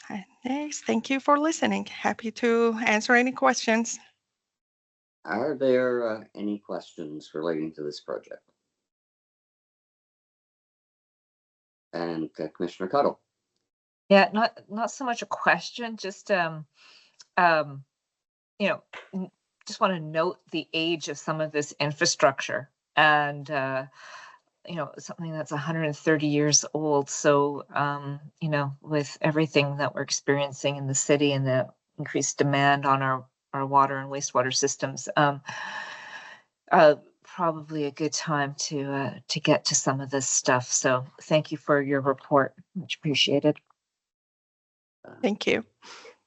And next, thank you for listening. Happy to answer any questions. Are there any questions relating to this project? And Commissioner Cuddle. Yeah, not so much a question, just just want to note the age of some of this infrastructure and something that's 130 years old. So with everything that we're experiencing in the city and the increased demand on our water and wastewater systems, probably a good time to get to some of this stuff. So thank you for your report, much appreciated. Thank you.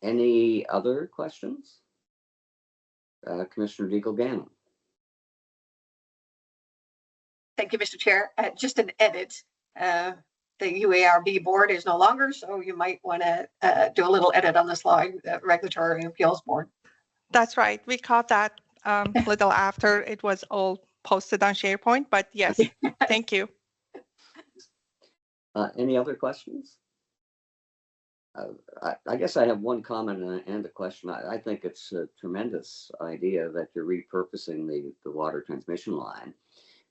Any other questions? Commissioner Deagle-Gannon. Thank you, Mr. Chair. Just an edit. The UARB board is no longer, so you might want to do a little edit on the slide, Regulatory Appeals Board. That's right. We caught that little after it was all posted on SharePoint, but yes, thank you. Any other questions? I guess I have one comment and a question. I think it's a tremendous idea that you're repurposing the water transmission line.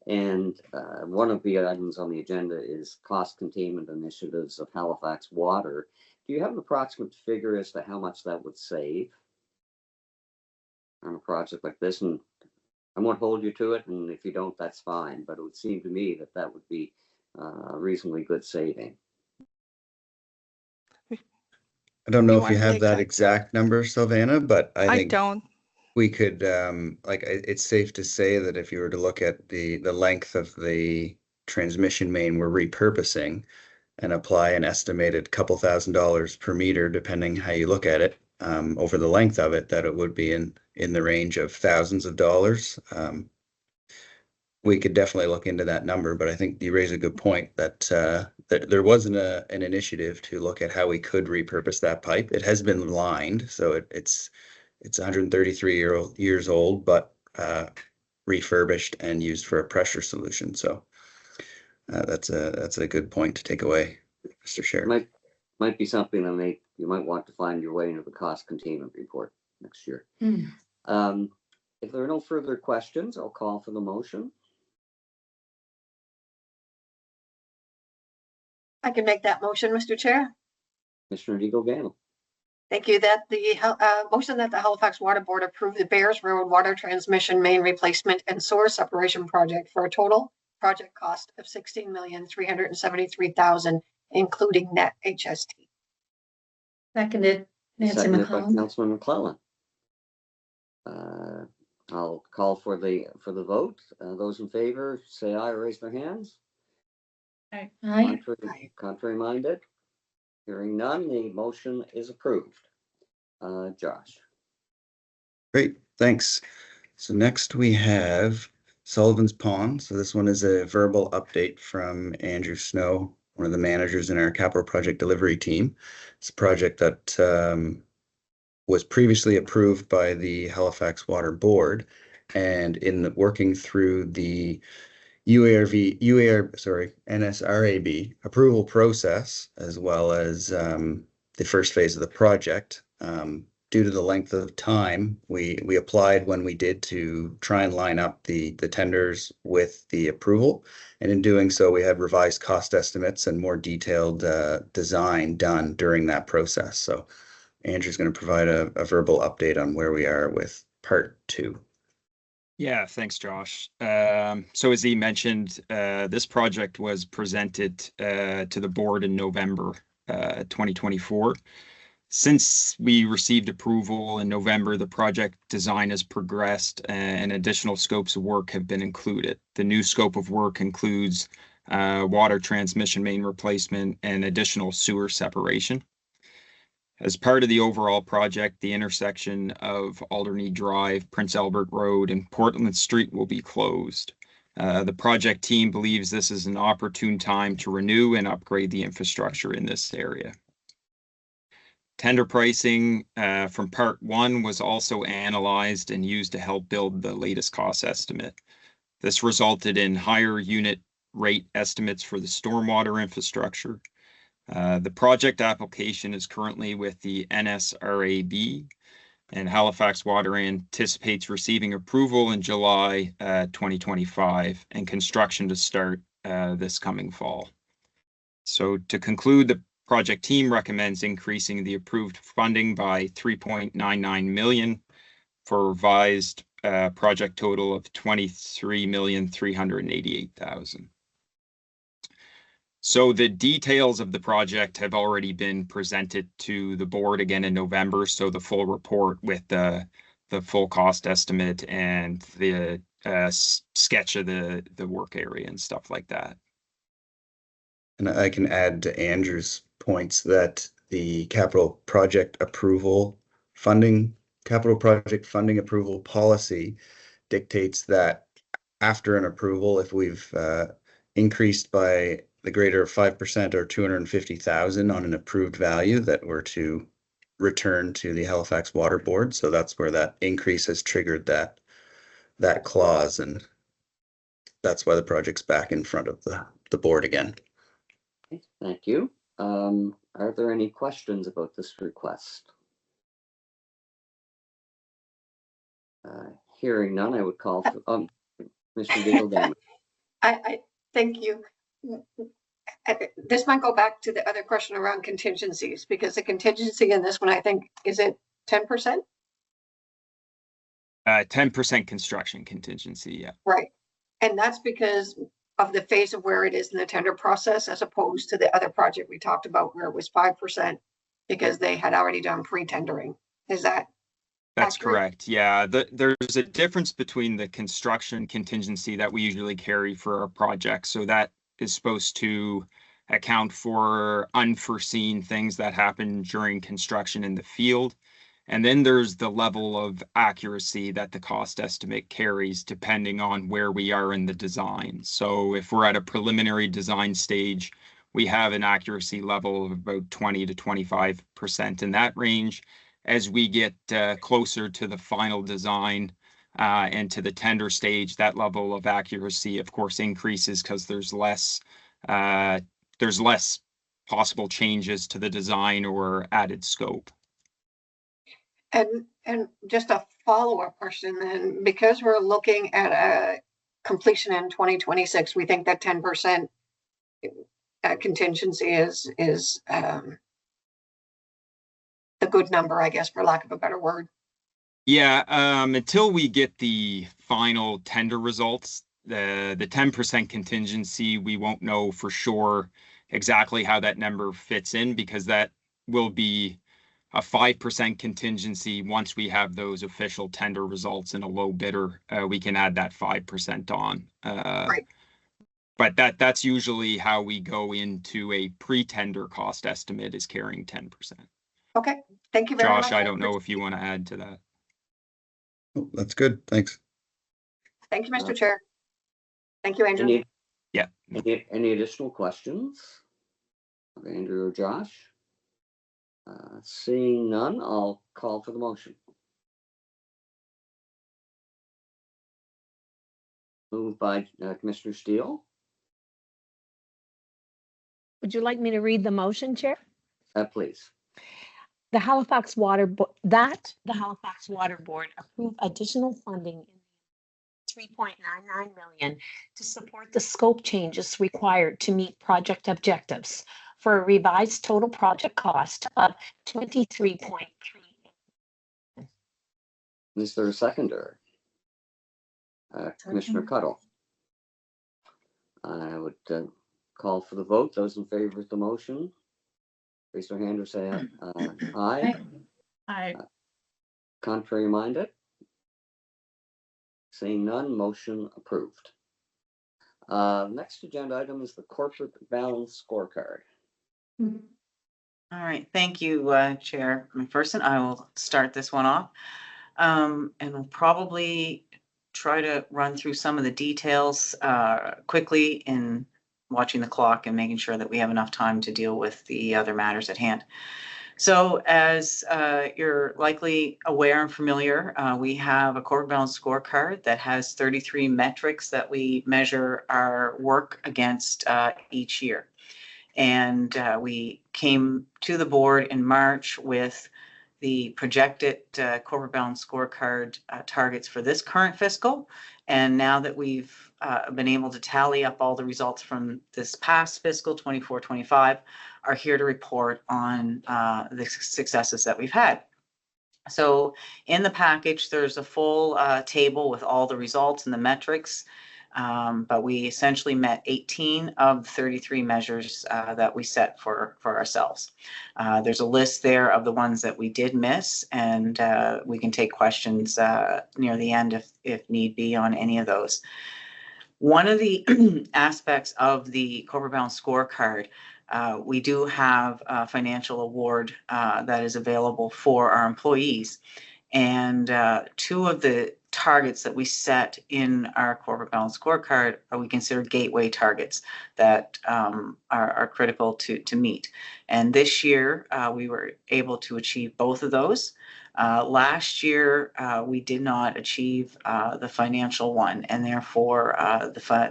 And one of the items on the agenda is cost containment initiatives of Halifax Water. Do you have an approximate figure as to how much that would save on a project like this? And I won't hold you to it, and if you don't, that's fine. But it would seem to me that that would be a reasonably good saving. I don't know if you have that exact number, Sylvana, but I think don't. We could, it's safe to say that if you were to look at the length of the transmission main we're repurposing and apply an estimated couple $1,000s per meter, depending how you look at it, over the length of it, that it would be in the range of thousands of dollars. We could definitely look into that number, but I think you raise a good point that there wasn't an initiative to look at how we could repurpose that pipe. It has been lined, so it's 133 years old, but refurbished and used for a pressure solution. So that's a good point to take away, Mr. Chair. Might be something that you might want to find your way into the cost containment report next year. If there are no further questions, I'll call for the motion. I can make that motion, Mr. Chair. Commissioner Deagle-Gannon. Thank you. That the motion that the Halifax Water Board approve the Bears Road water transmission main replacement and sewer separation project for a total project cost of $16,373,000, including net HST. Seconded, Nancy Seconded by McClellan. Councilman McClellan. I'll call for the vote. Those in favor, say aye or raise their hands. Aye. Contrary minded. Hearing none, the motion is approved. Josh. Great, thanks. So next we have Sullivan's Pond. So this one is a verbal update from Andrew Snow, one of the managers in our capital project delivery team. It's a project that was previously approved by the Halifax Water Board, and in working through the NSRAB approval process, as well as the first phase of the project. Due to the length of time, we applied when we did to try and line up the tenders with the approval. And in doing so, we had revised cost estimates and more detailed design done during that process. So Andrew's going to provide a verbal update on where we are with part 2. Yeah, thanks, Josh. So as he mentioned, this project was presented to the board in November 2024. Since we received approval in November, the project design has progressed and additional scopes of work have been included. The new scope of work includes water transmission main replacement and additional sewer separation. As part of the overall project, the intersection of Alderney Drive, Prince Albert Road, and Portland Street will be closed. The project team believes this is an opportune time to renew and upgrade the infrastructure in this area. Tender pricing from part 1 was also analyzed and used to help build the latest cost estimate. This resulted in higher unit rate estimates for the stormwater infrastructure. The project application is currently with the NSRAB, and Halifax Water anticipates receiving approval in July 2025 and construction to start this coming fall. So to conclude, the project team recommends increasing the approved funding by 3.99 million for a revised project total of 23,388,000. So the details of the project have already been presented to the board again in November. So the full report with the full cost estimate and the sketch of the work area and stuff like that. And I can add to Andrew's points that the capital project funding approval policy dictates that after an approval, if we've increased by the greater of 5% or 250,000 on an approved value, that we're to return to the Halifax Water Board. So that's where that increase has triggered that clause, and that's why the project's back in front of the board again. Thank you. Are there any questions about this request? Hearing none, I would call for Mr. Dingledam. I thank you. This might go back to the other question around contingencies, because the contingency in this one, I think, is it 10%? 10% construction contingency, yeah. Right. And that's because of the phase of where it is in the tender process, as opposed to the other project we talked about where it was 5% because they had already done pre-tendering. Is that That's accurate? correct. Yeah, there's a difference between the construction contingency that we usually carry for our project. So that is supposed to account for unforeseen things that happen during construction in the field. And then there's the level of accuracy that the cost estimate carries depending on where we are in the design. So if we're at a preliminary design stage, we have an accuracy level of about 20 to 25% in that range. As we get closer to the final design and to the tender stage, that level of accuracy, of course, increases because there's less possible changes to the design or added scope. And just a follow-up question then, because we're looking at a completion in 2026, we think that 10% contingency is a good number, I guess, for lack of a better word. Yeah, until we get the final tender results, the 10% contingency, we won't know for sure exactly how that number fits in, because that will be a 5% contingency. Once we have those official tender results and a low bidder, we can add that 5% on. Right. But that's usually how we go into a pre-tender cost estimate, is carrying 10%. Okay, thank you very much. Josh, I don't know if you want to add to that. Oh, that's good. Thanks. Thank you, Mr. Chair. Thank you, Andrew. Any additional questions of Andrew or Josh? Seeing none, I'll call for the motion. Moved by Commissioner Steele. Would you like me to read the motion, Chair? Please. The Halifax Water Board approve additional funding in $3.99 million to support the scope changes required to meet project objectives for a revised total project cost of $23.3. Is there a seconder? Commissioner Cuddle. I would call for the vote. Those in favor of the motion, raise their hand or say aye. Aye. Contrary minded? Seeing none, motion approved. Next agenda item is the corporate balance scorecard. All right, thank you, Chair McPherson. I will start this one off. And we'll probably try to run through some of the details quickly in watching the clock and making sure that we have enough time to deal with the other matters at hand. So as you're likely aware and familiar, we have a corporate balance scorecard that has 33 metrics that we measure our work against each year. And we came to the board in March with the projected corporate balance scorecard targets for this current fiscal. And now that we've been able to tally up all the results from this past fiscal 24-25, are here to report on the successes that we've had. So in the package, there's a full table with all the results and the metrics. But we essentially met 18 of the 33 measures that we set for ourselves. There's a list there of the ones that we did miss, and we can take questions near the end if need be on any of those. One of the aspects of the corporate balance scorecard, we do have a financial award that is available for our employees. And two of the targets that we set in our corporate balance scorecard are we consider gateway targets that are critical to meet. And this year, we were able to achieve both of those. Last year, we did not achieve the financial one, and therefore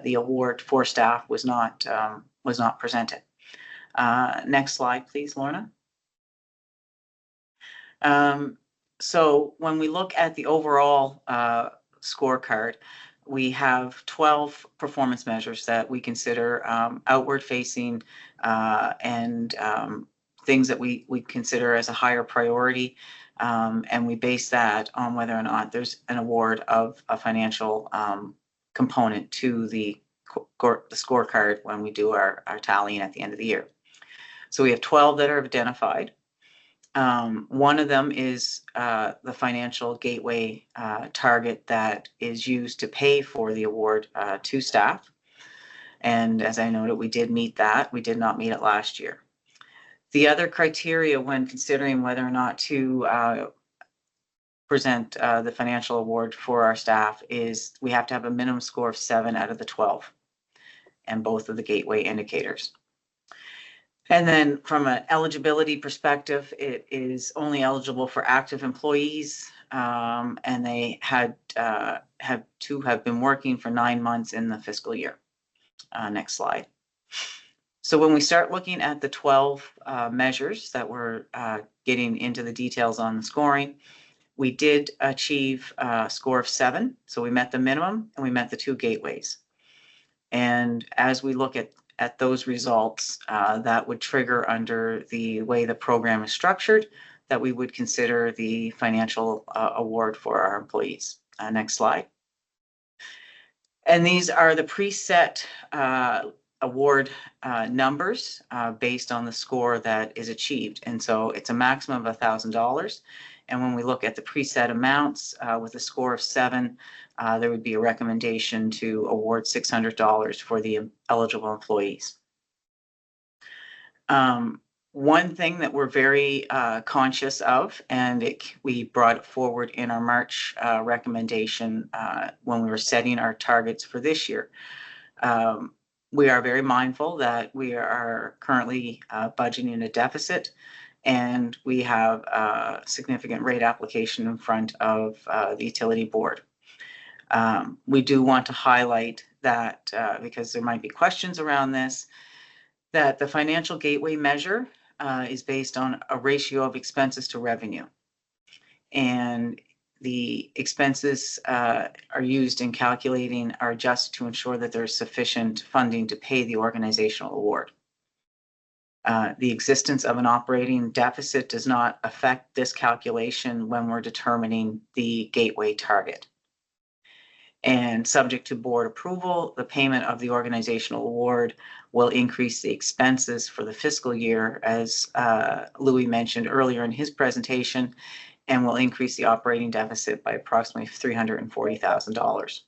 the award for staff was not presented. Next slide, please, Lorna. So when we look at the overall scorecard, we have 12 performance measures that we consider outward facing and things that we consider as a higher priority. And we base that on whether or not there's an award of a financial component to the scorecard when we do our tallying at the end of the year. So we have 12 that are identified. One of them is the financial gateway target that is used to pay for the award to staff. And as I noted, we did meet that. We did not meet it last year. The other criteria when considering whether or not to present the financial award for our staff is we have to have a minimum score of 7 out of the 12 and both of the gateway indicators. And then from an eligibility perspective, it is only eligible for active employees, and they have to have been working for 9 months in the fiscal year. Next slide. So when we start looking at the 12 measures that we're getting into the details on the scoring, we did achieve a score of 7. So we met the minimum and we met the 2 gateways. And as we look at those results, that would trigger under the way the program is structured, that we would consider the financial award for our employees. Next slide. And these are the preset award numbers based on the score that is achieved. And so it's a maximum of $1,000. And when we look at the preset amounts with a score of 7, there would be a recommendation to award $600 for the eligible employees. One thing that we're very conscious of, and we brought it forward in our March recommendation when we were setting our targets for this year. We are very mindful that we are currently budgeting a deficit, and we have a significant rate application in front of the utility board. We do want to highlight that because there might be questions around this, that the financial gateway measure is based on a ratio of expenses to revenue. And the expenses are used in calculating are adjusted to ensure that there's sufficient funding to pay the organizational award. The existence of an operating deficit does not affect this calculation when we're determining the gateway target. And subject to board approval, the payment of the organizational award will increase the expenses for the fiscal year, as Louis mentioned earlier in his presentation, and will increase the operating deficit by approximately $340,000.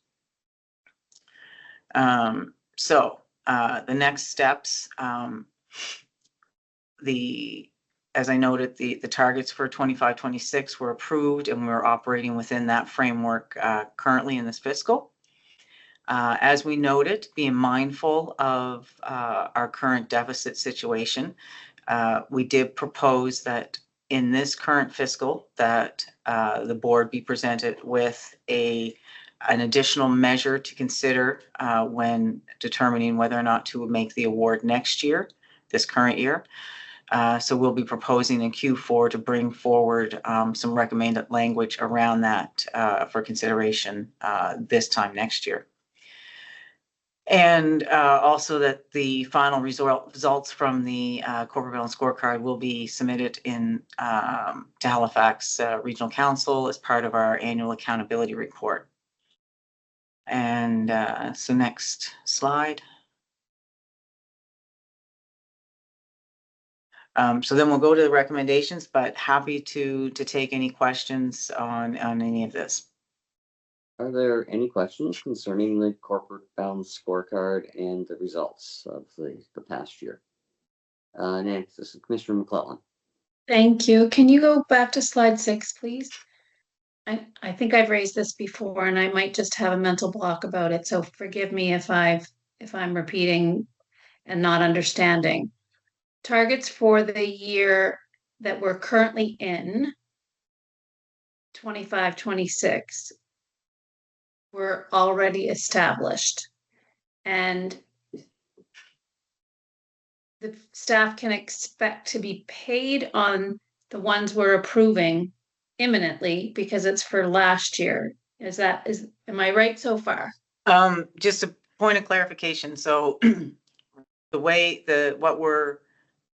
So the next steps, as I noted, the targets for 25-26 were approved, and we're operating within that framework currently in this fiscal. As we noted, being mindful of our current deficit situation, we did propose that in this current fiscal that the board be presented with an additional measure to consider when determining whether or not to make the award next year, this current year. So we'll be proposing in Q4 to bring forward some recommended language around that for consideration this time next year. And also that the final results from the corporate balance scorecard will be submitted to Halifax Regional Council as part of our annual accountability report. And so next slide. So then we'll go to the recommendations, but happy to take any questions on any of this. Are there any questions concerning the corporate balance scorecard and the results of the past year? Next, this is Commissioner McClellan. Thank you. Can you go back to slide 6, please? I think I've raised this before and I might just have a mental block about it. So forgive me if I'm repeating and not understanding. Targets for the year that we're currently in, 25-26, were already established. And the staff can expect to be paid on the ones we're approving imminently because it's for last year. Am I right so far? Just a point of clarification. So the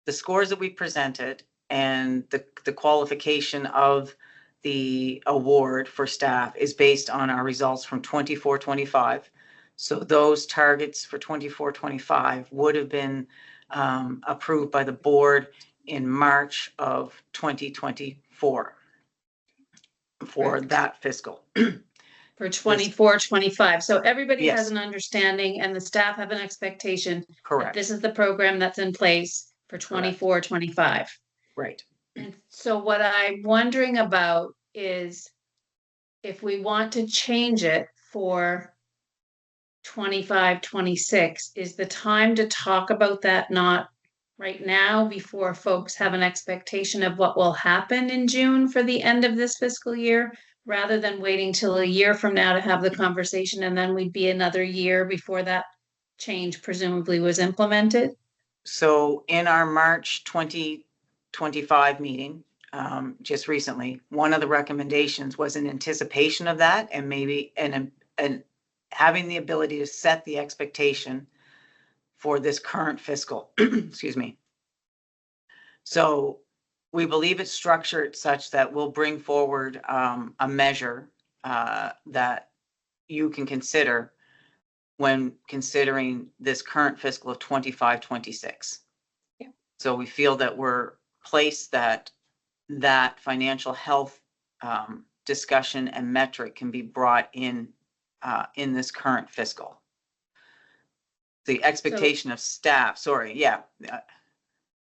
scores that we presented and the qualification of the award for staff is based on our results from 24-25. So those targets for 24-25 would have been approved by the board in March of 2024 for that fiscal. For 24-25. So everybody has Yes. an understanding and the staff have an expectation that Correct. this is the program that's in place for 24-25. Right. And so what I'm wondering about is if we want to change it for 25-26, is the time to talk about that not right now before folks have an expectation of what will happen in June for the end of this fiscal year, rather than waiting till a year from now to have the conversation and then we'd be another year before that change presumably was implemented? So in our March 2025 meeting, just recently, one of the recommendations was in anticipation of that and maybe and having the ability to set the expectation for this current fiscal, excuse me. So we believe it's structured such that we'll bring forward a measure that you can consider when considering this current fiscal of 25-26. Yeah. So we feel that we're placed that financial health discussion and metric can be brought in this current fiscal. The expectation of staff, sorry, yeah.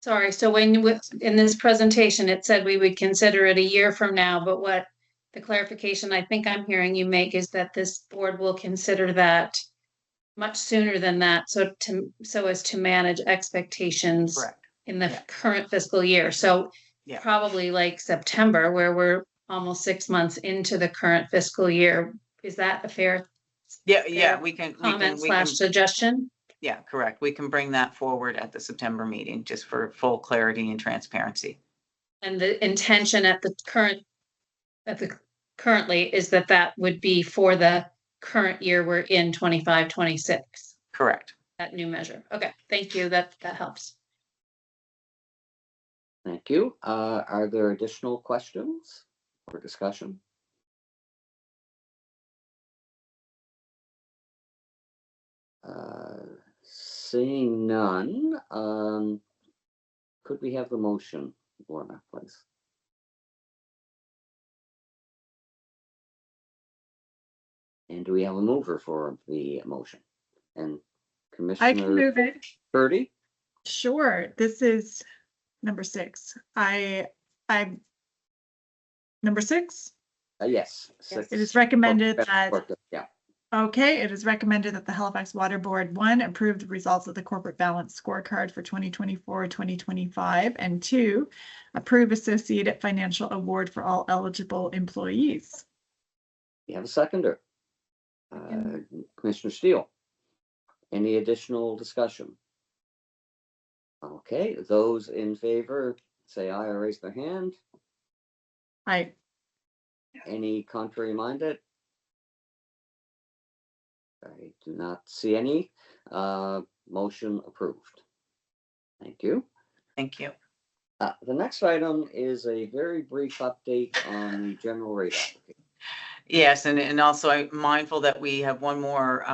Sorry, so in this presentation, it said we would consider it a year from now, but what the clarification I think I'm hearing you make is that this board will consider that much sooner than that, so as to manage expectations. Correct. In the current fiscal year. So probably like September, where we're almost 6 months into the current fiscal year. Is that a fair? We can /suggestion? Yeah, correct. We can bring that forward at the September meeting just for full clarity and transparency. And the intention currently is that would be for the current year we're in 25-26. Correct. That new measure. Okay, thank you. That helps. Thank you. Are there additional questions or discussion? Seeing none, could we have the motion, Lorna, please? And do we have a mover for the motion? And Commissioner I can move it. Purdy? Sure. This is number 6. I'm number 6. Yes. It is recommended that Okay, it is recommended that the Halifax Water Board, 1, approve the results of the corporate balance scorecard for 2024-2025, and 2, approve associated financial award for all eligible employees. You have a seconder. Commissioner Steele. Any additional discussion? Okay, those in favor, say aye or raise their hand. Aye. Any contrary minded? I do not see any. Motion approved. Thank you. Thank you. The next item is a very brief update on the general rate application. Yes, and also I'm mindful that we have one more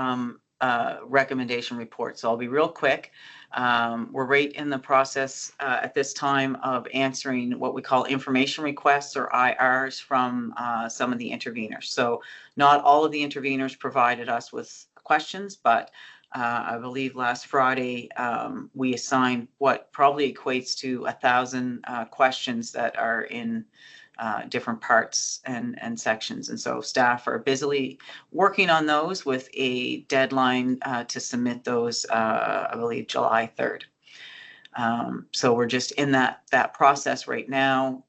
recommendation report, so I'll be real quick. We're right in the process at this time of answering what we call information requests, or IRs, from some of the interveners. So not all of the interveners provided us with questions, but I believe last Friday we assigned what probably equates to 1,000 questions that are in different parts and sections. And so staff are busily working on those with a deadline to submit those, I believe, July 3rd. So we're just in that process right now.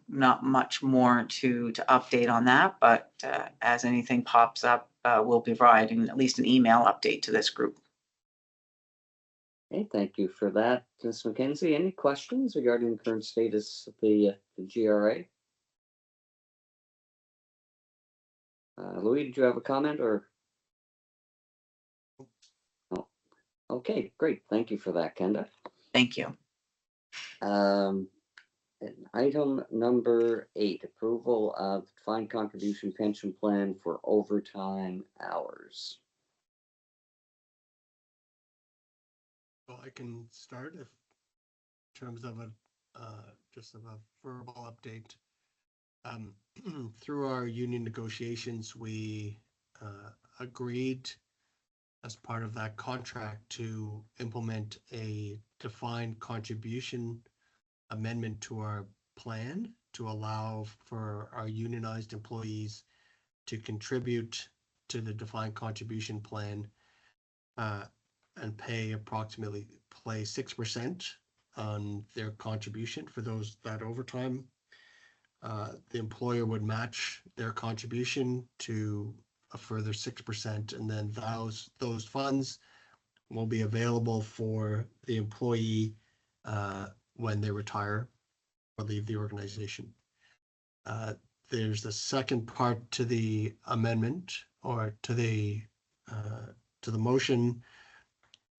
Not much more to update on that, but as anything pops up, we'll be providing at least an email update to this group. Okay, thank you for that, Ms. McKenzie. Any questions regarding the current status of the GRA? Louis, did you have a comment or? Oh, okay, great. Thank you for that, Kenda. Thank you. Item number 8, approval of defined contribution pension plan for overtime hours. Well, I can start in terms of a just of a verbal update. Through our union negotiations, we agreed as part of that contract to implement a defined contribution amendment to our plan to allow for our unionized employees to contribute to the defined contribution plan and pay 6% on their contribution for that overtime. The employer would match their contribution to a further 6%, and then those funds will be available for the employee when they retire or leave the organization. There's the second part to the amendment, or to the motion,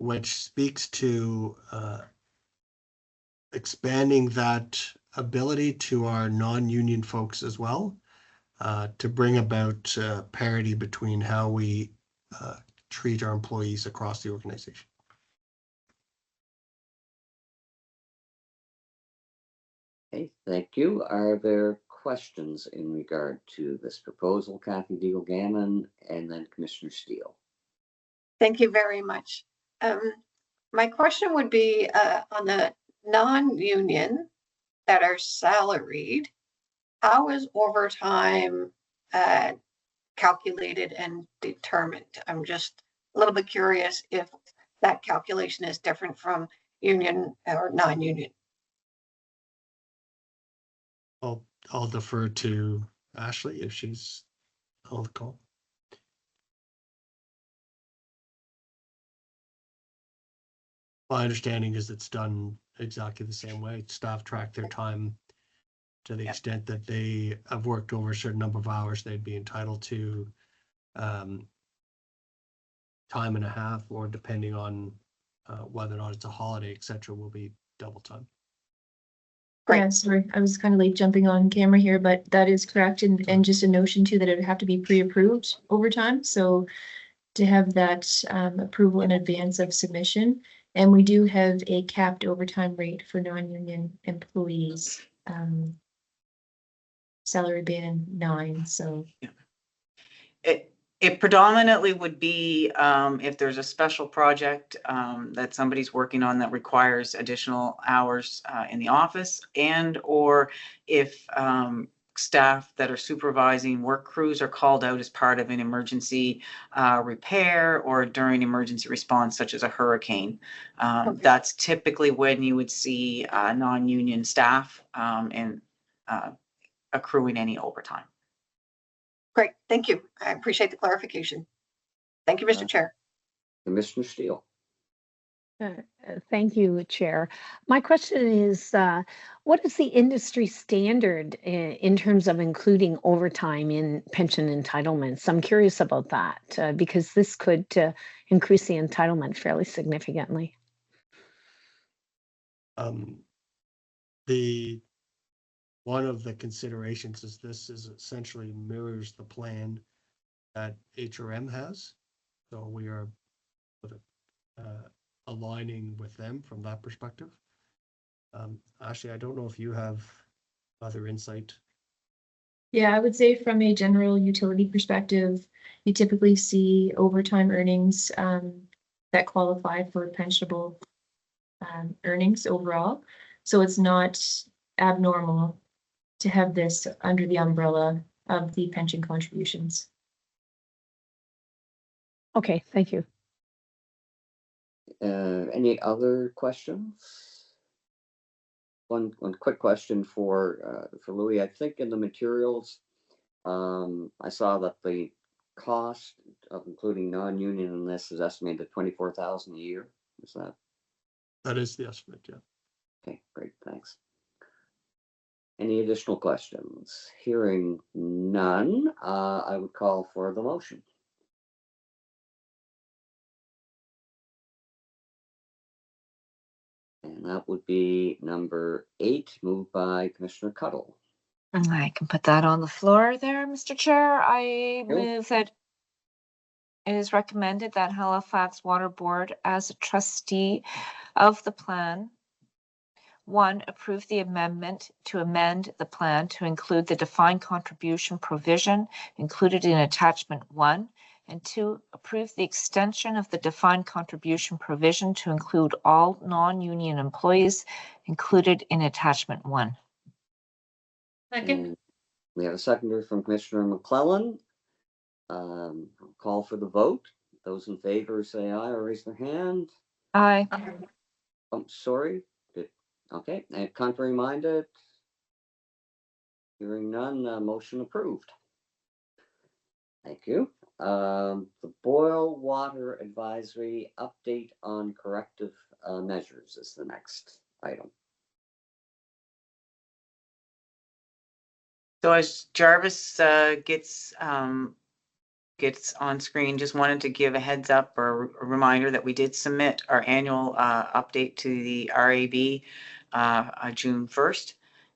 which speaks to expanding that ability to our non-union folks as well, to bring about parity between how we treat our employees across the organization. Okay, thank you. Are there questions in regard to this proposal? Kathy Deagle-Gammon and then Commissioner Steele. Thank you very much. My question would be on the non-union that are salaried, how is overtime calculated and determined? I'm just a little bit curious if that calculation is different from union or non-union. I'll defer to Ashley if she's on the call. My understanding is it's done exactly the same way. Staff track their time to the extent that they have worked over a certain number of hours. They'd be entitled to time and a half, or depending on whether or not it's a holiday, etc., will be double time. Great. Yeah, sorry, I was kind of late jumping on camera here, but that is correct. And just a notion too, that it would have to be pre-approved over time. So to have that approval in advance of submission. And we do have a capped overtime rate for non-union employees. Salary band 9, so. It predominantly would be if there's a special project that somebody's working on that requires additional hours in the office, and or if staff that are supervising work crews are called out as part of an emergency repair or during emergency response, such as a hurricane. Okay. That's typically when you would see non-union staff and accruing any overtime. Great, thank you. I appreciate the clarification. Thank you, Mr. Chair. Commissioner Steele. Thank you, Chair. My question is, what is the industry standard in terms of including overtime in pension entitlements? I'm curious about that because this could increase the entitlement fairly significantly. One of the considerations is this is essentially mirrors the plan that HRM has. So we are aligning with them from that perspective. Ashley, I don't know if you have other insight. Yeah, I would say from a general utility perspective, you typically see overtime earnings that qualify for pensionable earnings overall. So it's not abnormal to have this under the umbrella of the pension contributions. Okay, thank you. Any other questions? One quick question for Louis. I think in the materials, I saw that the cost of including non-union in this is estimated at $24,000 a year. Is that? That is the estimate, yeah. Okay, great, thanks. Any additional questions? Hearing none, I would call for the motion. And that would be number 8, moved by Commissioner Cuddle. I can put that on the floor there, Mr. Chair. I move that it is recommended that Halifax Water Board, as a trustee of the plan, 1, approve the amendment to amend the plan to include the defined contribution provision included in attachment 1, and 2, approve the extension of the defined contribution provision to include all non-union employees included in attachment 1. Second. And we have a seconder from Commissioner McClellan. Call for the vote. Those in favor say aye or raise their hand. Aye. Oh, sorry. Okay, and contrary minded? Hearing none, motion approved. Thank you. The Boil Water Advisory update on corrective measures is the next item. So as Jarvis gets on screen, just wanted to give a heads up or a reminder that we did submit our annual update to the RAB June 1st.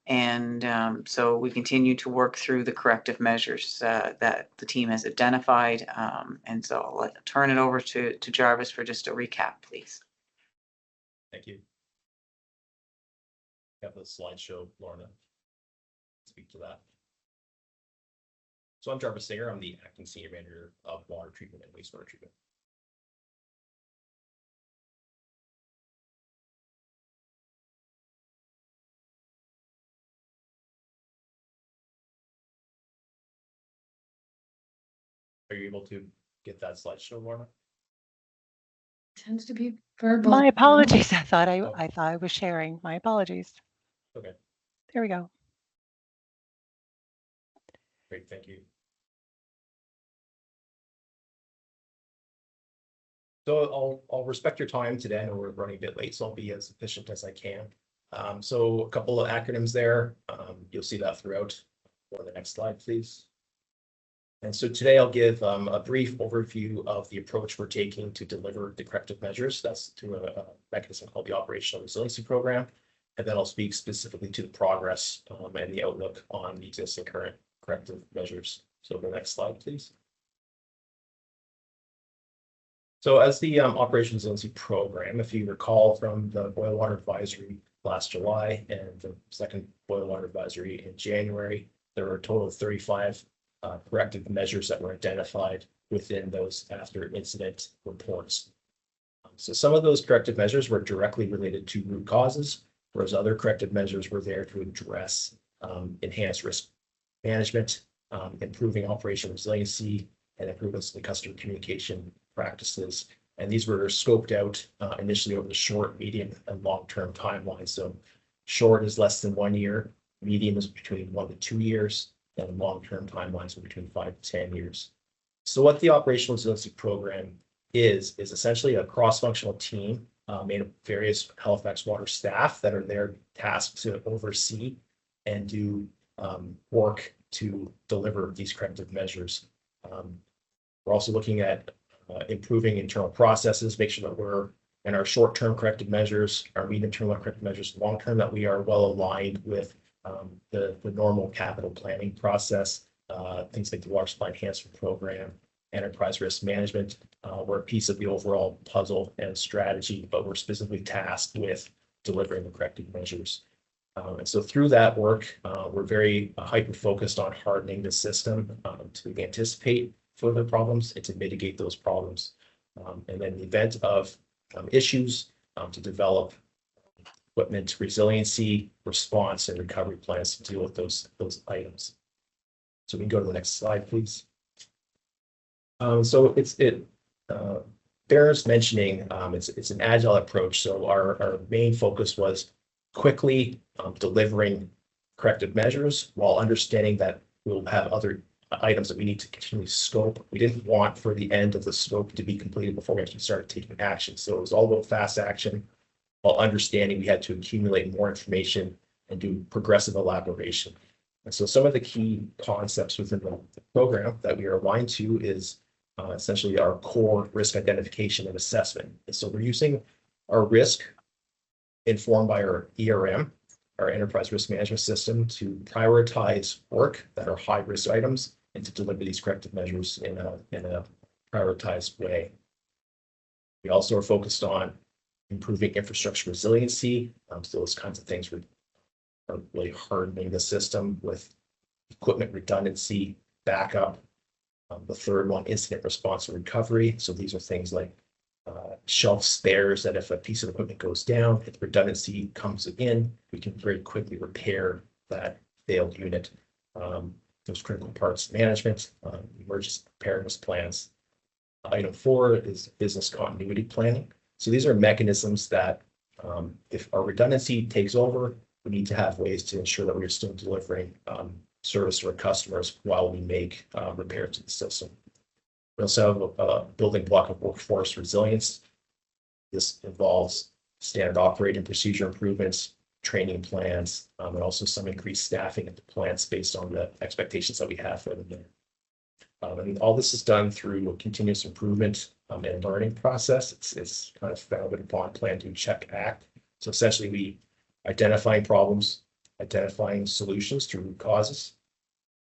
And so we continue to work through the corrective measures that the team has identified. And so I'll turn it over to Jarvis for just a recap, please. Thank you. Have the slideshow, Lorna. Speak to that. So I'm Jarvis Singer. I'm the acting senior manager of water treatment and wastewater treatment. Are you able to get that slideshow, Lorna? Tends to be verbal. My apologies. I thought I was sharing. My apologies. Okay. There we go. Great, thank you. So I'll respect your time today. I know we're running a bit late, so I'll be as efficient as I can. So a couple of acronyms there. You'll see that throughout. Go to the next slide, please. And so today I'll give a brief overview of the approach we're taking to deliver the corrective measures. That's through a mechanism called the Operational Resiliency Program. And then I'll speak specifically to the progress and the outlook on the existing current corrective measures. So the next slide, please. So as the Operational Resiliency Program, if you recall from the Boil Water Advisory last July and the second Boil Water Advisory in January, there were a total of 35 corrective measures that were identified within those after incident reports. So some of those corrective measures were directly related to root causes, whereas other corrective measures were there to address enhanced risk management, improving operational resiliency, and improvements in customer communication practices. And these were scoped out initially over the short, medium, and long-term timeline. So short is less than 1 year, medium is between 1 to 2 years, and long-term timelines are between 5 to 10 years. So what the operational resiliency program is essentially a cross-functional team made of various Halifax Water staff that are there tasked to oversee and do work to deliver these corrective measures. We're also looking at improving internal processes, make sure that we're in our short-term corrective measures, our medium-term corrective measures, long-term, that we are well aligned with the normal capital planning process, things like the water supply enhancement program, enterprise risk management. We're a piece of the overall puzzle and strategy, but we're specifically tasked with delivering the corrective measures. And so through that work, we're very hyper-focused on hardening the system to anticipate further problems and to mitigate those problems. And then in the event of issues, to develop equipment resiliency, response, and recovery plans to deal with those items. So we can go to the next slide, please. So it bears mentioning it's an agile approach. So our main focus was quickly delivering corrective measures while understanding that we'll have other items that we need to continually scope. We didn't want for the end of the scope to be completed before we actually started taking action. So it was all about fast action while understanding we had to accumulate more information and do progressive elaboration. And so some of the key concepts within the program that we are aligned to is essentially our core risk identification and assessment. And so we're using our risk informed by our ERM, our enterprise risk management system, to prioritize work that are high risk items and to deliver these corrective measures in a prioritized way. We also are focused on improving infrastructure resiliency. So those kinds of things are really hardening the system with equipment redundancy, backup. The third one, incident response and recovery. So these are things like shelf spares that if a piece of equipment goes down, if redundancy comes in, we can very quickly repair that failed unit. Those critical parts management, emergency preparedness plans. Item 4 is business continuity planning. So these are mechanisms that if our redundancy takes over, we need to have ways to ensure that we're still delivering service to our customers while we make repairs to the system. We also have a building block of workforce resilience. This involves standard operating procedure improvements, training plans, and also some increased staffing at the plants based on the expectations that we have for them there. And all this is done through a continuous improvement and learning process. It's kind of founded upon plan, do, check, act. So essentially we identifying problems, identifying solutions through root causes.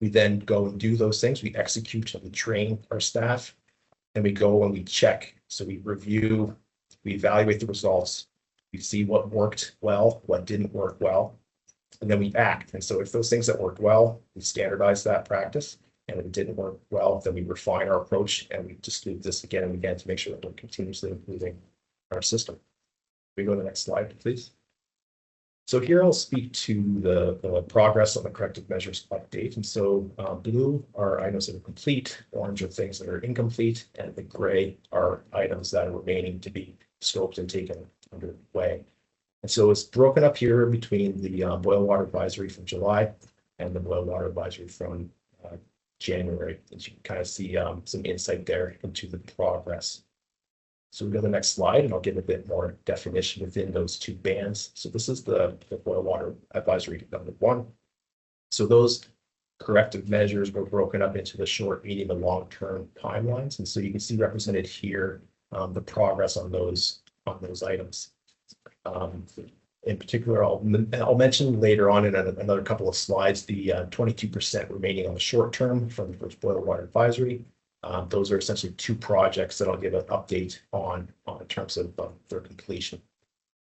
We then go and do those things. We execute and we train our staff, and we go and we check. So we review, we evaluate the results, we see what worked well, what didn't work well, and then we act. And so if those things that worked well, we standardize that practice, and if it didn't work well, then we refine our approach, and we just do this again and again to make sure that we're continuously improving our system. We go to the next slide, please. So here I'll speak to the progress on the corrective measures update. And so blue are items that are complete, orange are things that are incomplete, and the gray are items that are remaining to be scoped and taken underway. And so it's broken up here between the boil water advisory from July and the boil water advisory from January. And you can kind of see some insight there into the progress. So we go to the next slide, and I'll give a bit more definition within those two bands. So this is the boil water advisory number 1. So those corrective measures were broken up into the short, medium, and long-term timelines. And so you can see represented here the progress on those items. In particular, I'll mention later on in another couple of slides the 22% remaining on the short term from the first boil water advisory. Those are essentially 2 projects that I'll give an update on in terms of their completion.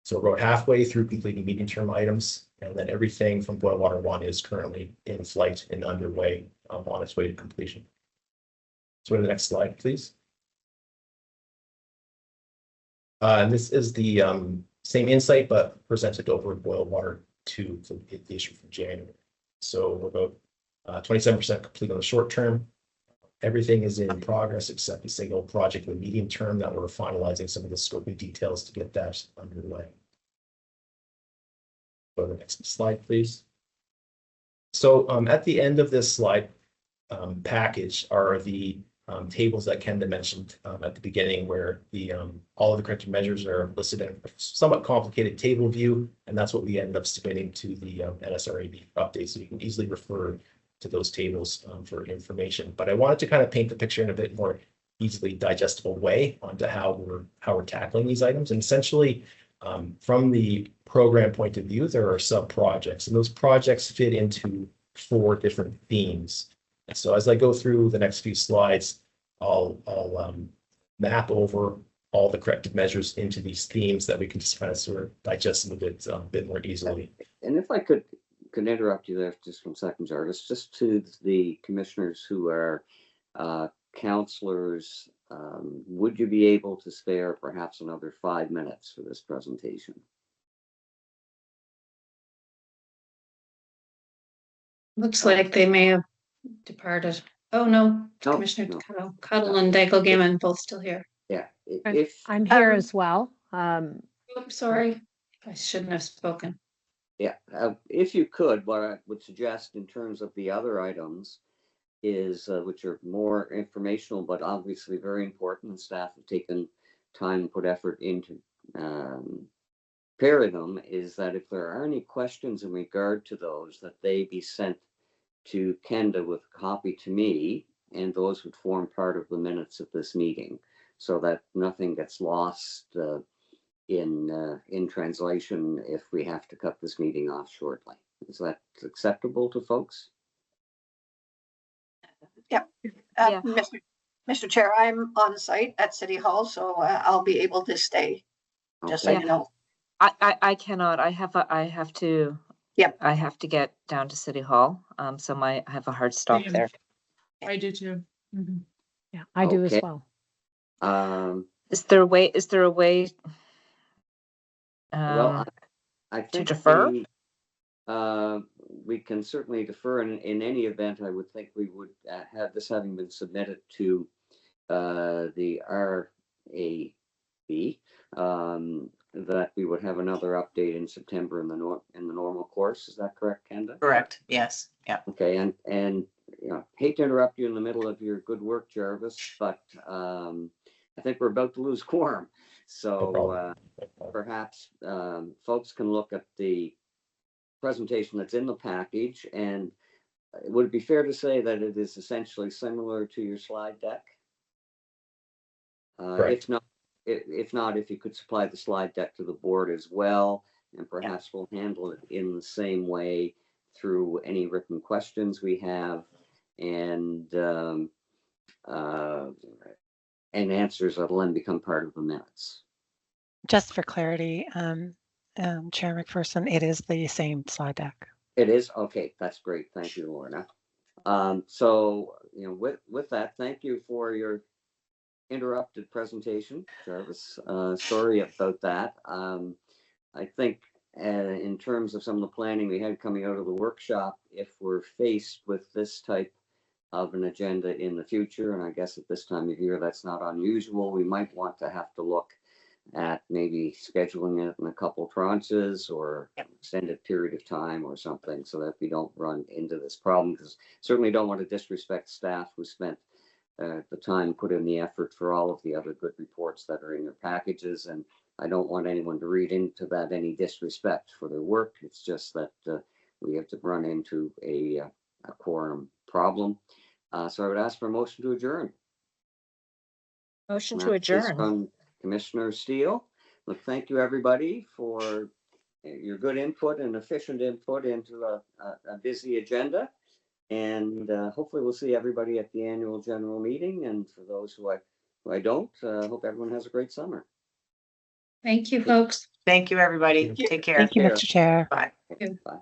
So we're about halfway through completing medium-term items, and then everything from boil water 1 is currently in flight and underway on its way to completion. So go to the next slide, please. And this is the same insight, but presented over boil water 2, so the issue from January. So we're about 27% complete on the short term. Everything is in progress except the single project in the medium term that we're finalizing some of the scoping details to get that underway. Go to the next slide, please. So at the end of this slide package are the tables that Kenda mentioned at the beginning, where the all of the corrective measures are listed in a somewhat complicated table view, and that's what we ended up submitting to the NSRAB update. So you can easily refer to those tables for information. But I wanted to kind of paint the picture in a bit more easily digestible way onto how we're tackling these items. And essentially, from the program point of view, there are sub projects, and those projects fit into 4 different themes. And so as I go through the next few slides, I'll map over all the corrective measures into these themes that we can just kind of sort of digest them a bit more easily. And if I could interrupt you there just for a second, Jarvis, just to the commissioners who are counselors, would you be able to spare perhaps another 5 minutes for this presentation? Looks like they may have departed. Oh, no, No, Commissioner no. Cuddle and Daigle Gaiman both still here. Yeah, I'm here as well. Oops, sorry, I shouldn't have spoken. Yeah, if you could, what I would suggest in terms of the other items is, which are more informational, but obviously very important, and staff have taken time and put effort into preparing them, is that if there are any questions in regard to those, that they be sent to Kenda with a copy to me, and those would form part of the minutes of this meeting, so that nothing gets lost in translation if we have to cut this meeting off shortly. Is that acceptable to folks? Yeah. Yeah. Mr. Chair, I'm on site at City Hall, so I'll be able to stay, just so Okay. you know. I cannot. I have to. Yep. I have to get down to City Hall. So I have a hard stop there. I do too. Mhm. Yeah, I do as Okay. well. Is there a way? Well, I think to defer? We can certainly defer. In any event, I would think we would have this having been submitted to the RAB, that we would have another update in September in the normal course. Is that correct, Kenda? Correct, yes, yeah. Okay, and you know, hate to interrupt you in the middle of your good work, Jarvis, but I think we're about to lose quorum. So perhaps folks can look at the presentation that's in the package, and would it be fair to say that it is essentially similar to your slide deck? If not, if you could supply the slide deck to the board as well, and perhaps we'll handle it in the same way through any written questions we have, and answers that'll then become part of the minutes. Just for clarity, Chair McPherson, it is the same slide deck. It is? Okay, that's great. Thank you, Lorna. So, you know, with that, thank you for your interrupted presentation, Jarvis. Sorry about that. I think in terms of some of the planning we had coming out of the workshop, if we're faced with this type of an agenda in the future, and I guess at this time of year that's not unusual, we might want to have to look at maybe scheduling it in a couple tranches or extended period of time or something, so that we don't run into this problem, because certainly don't want to disrespect staff who spent the time, put in the effort for all of the other good reports that are in their packages, and I don't want anyone to read into that any disrespect for their work. It's just that we have to run into a quorum problem. So I would ask for a motion to adjourn. Motion to adjourn. From Commissioner Steele. Look, thank you everybody for your good input and efficient input into a busy agenda. And hopefully we'll see everybody at the annual general meeting. And for those who I don't, hope everyone has a great summer. Thank you, folks. Thank you, everybody. Take care. Thank you, Mr. Chair. Bye. Bye.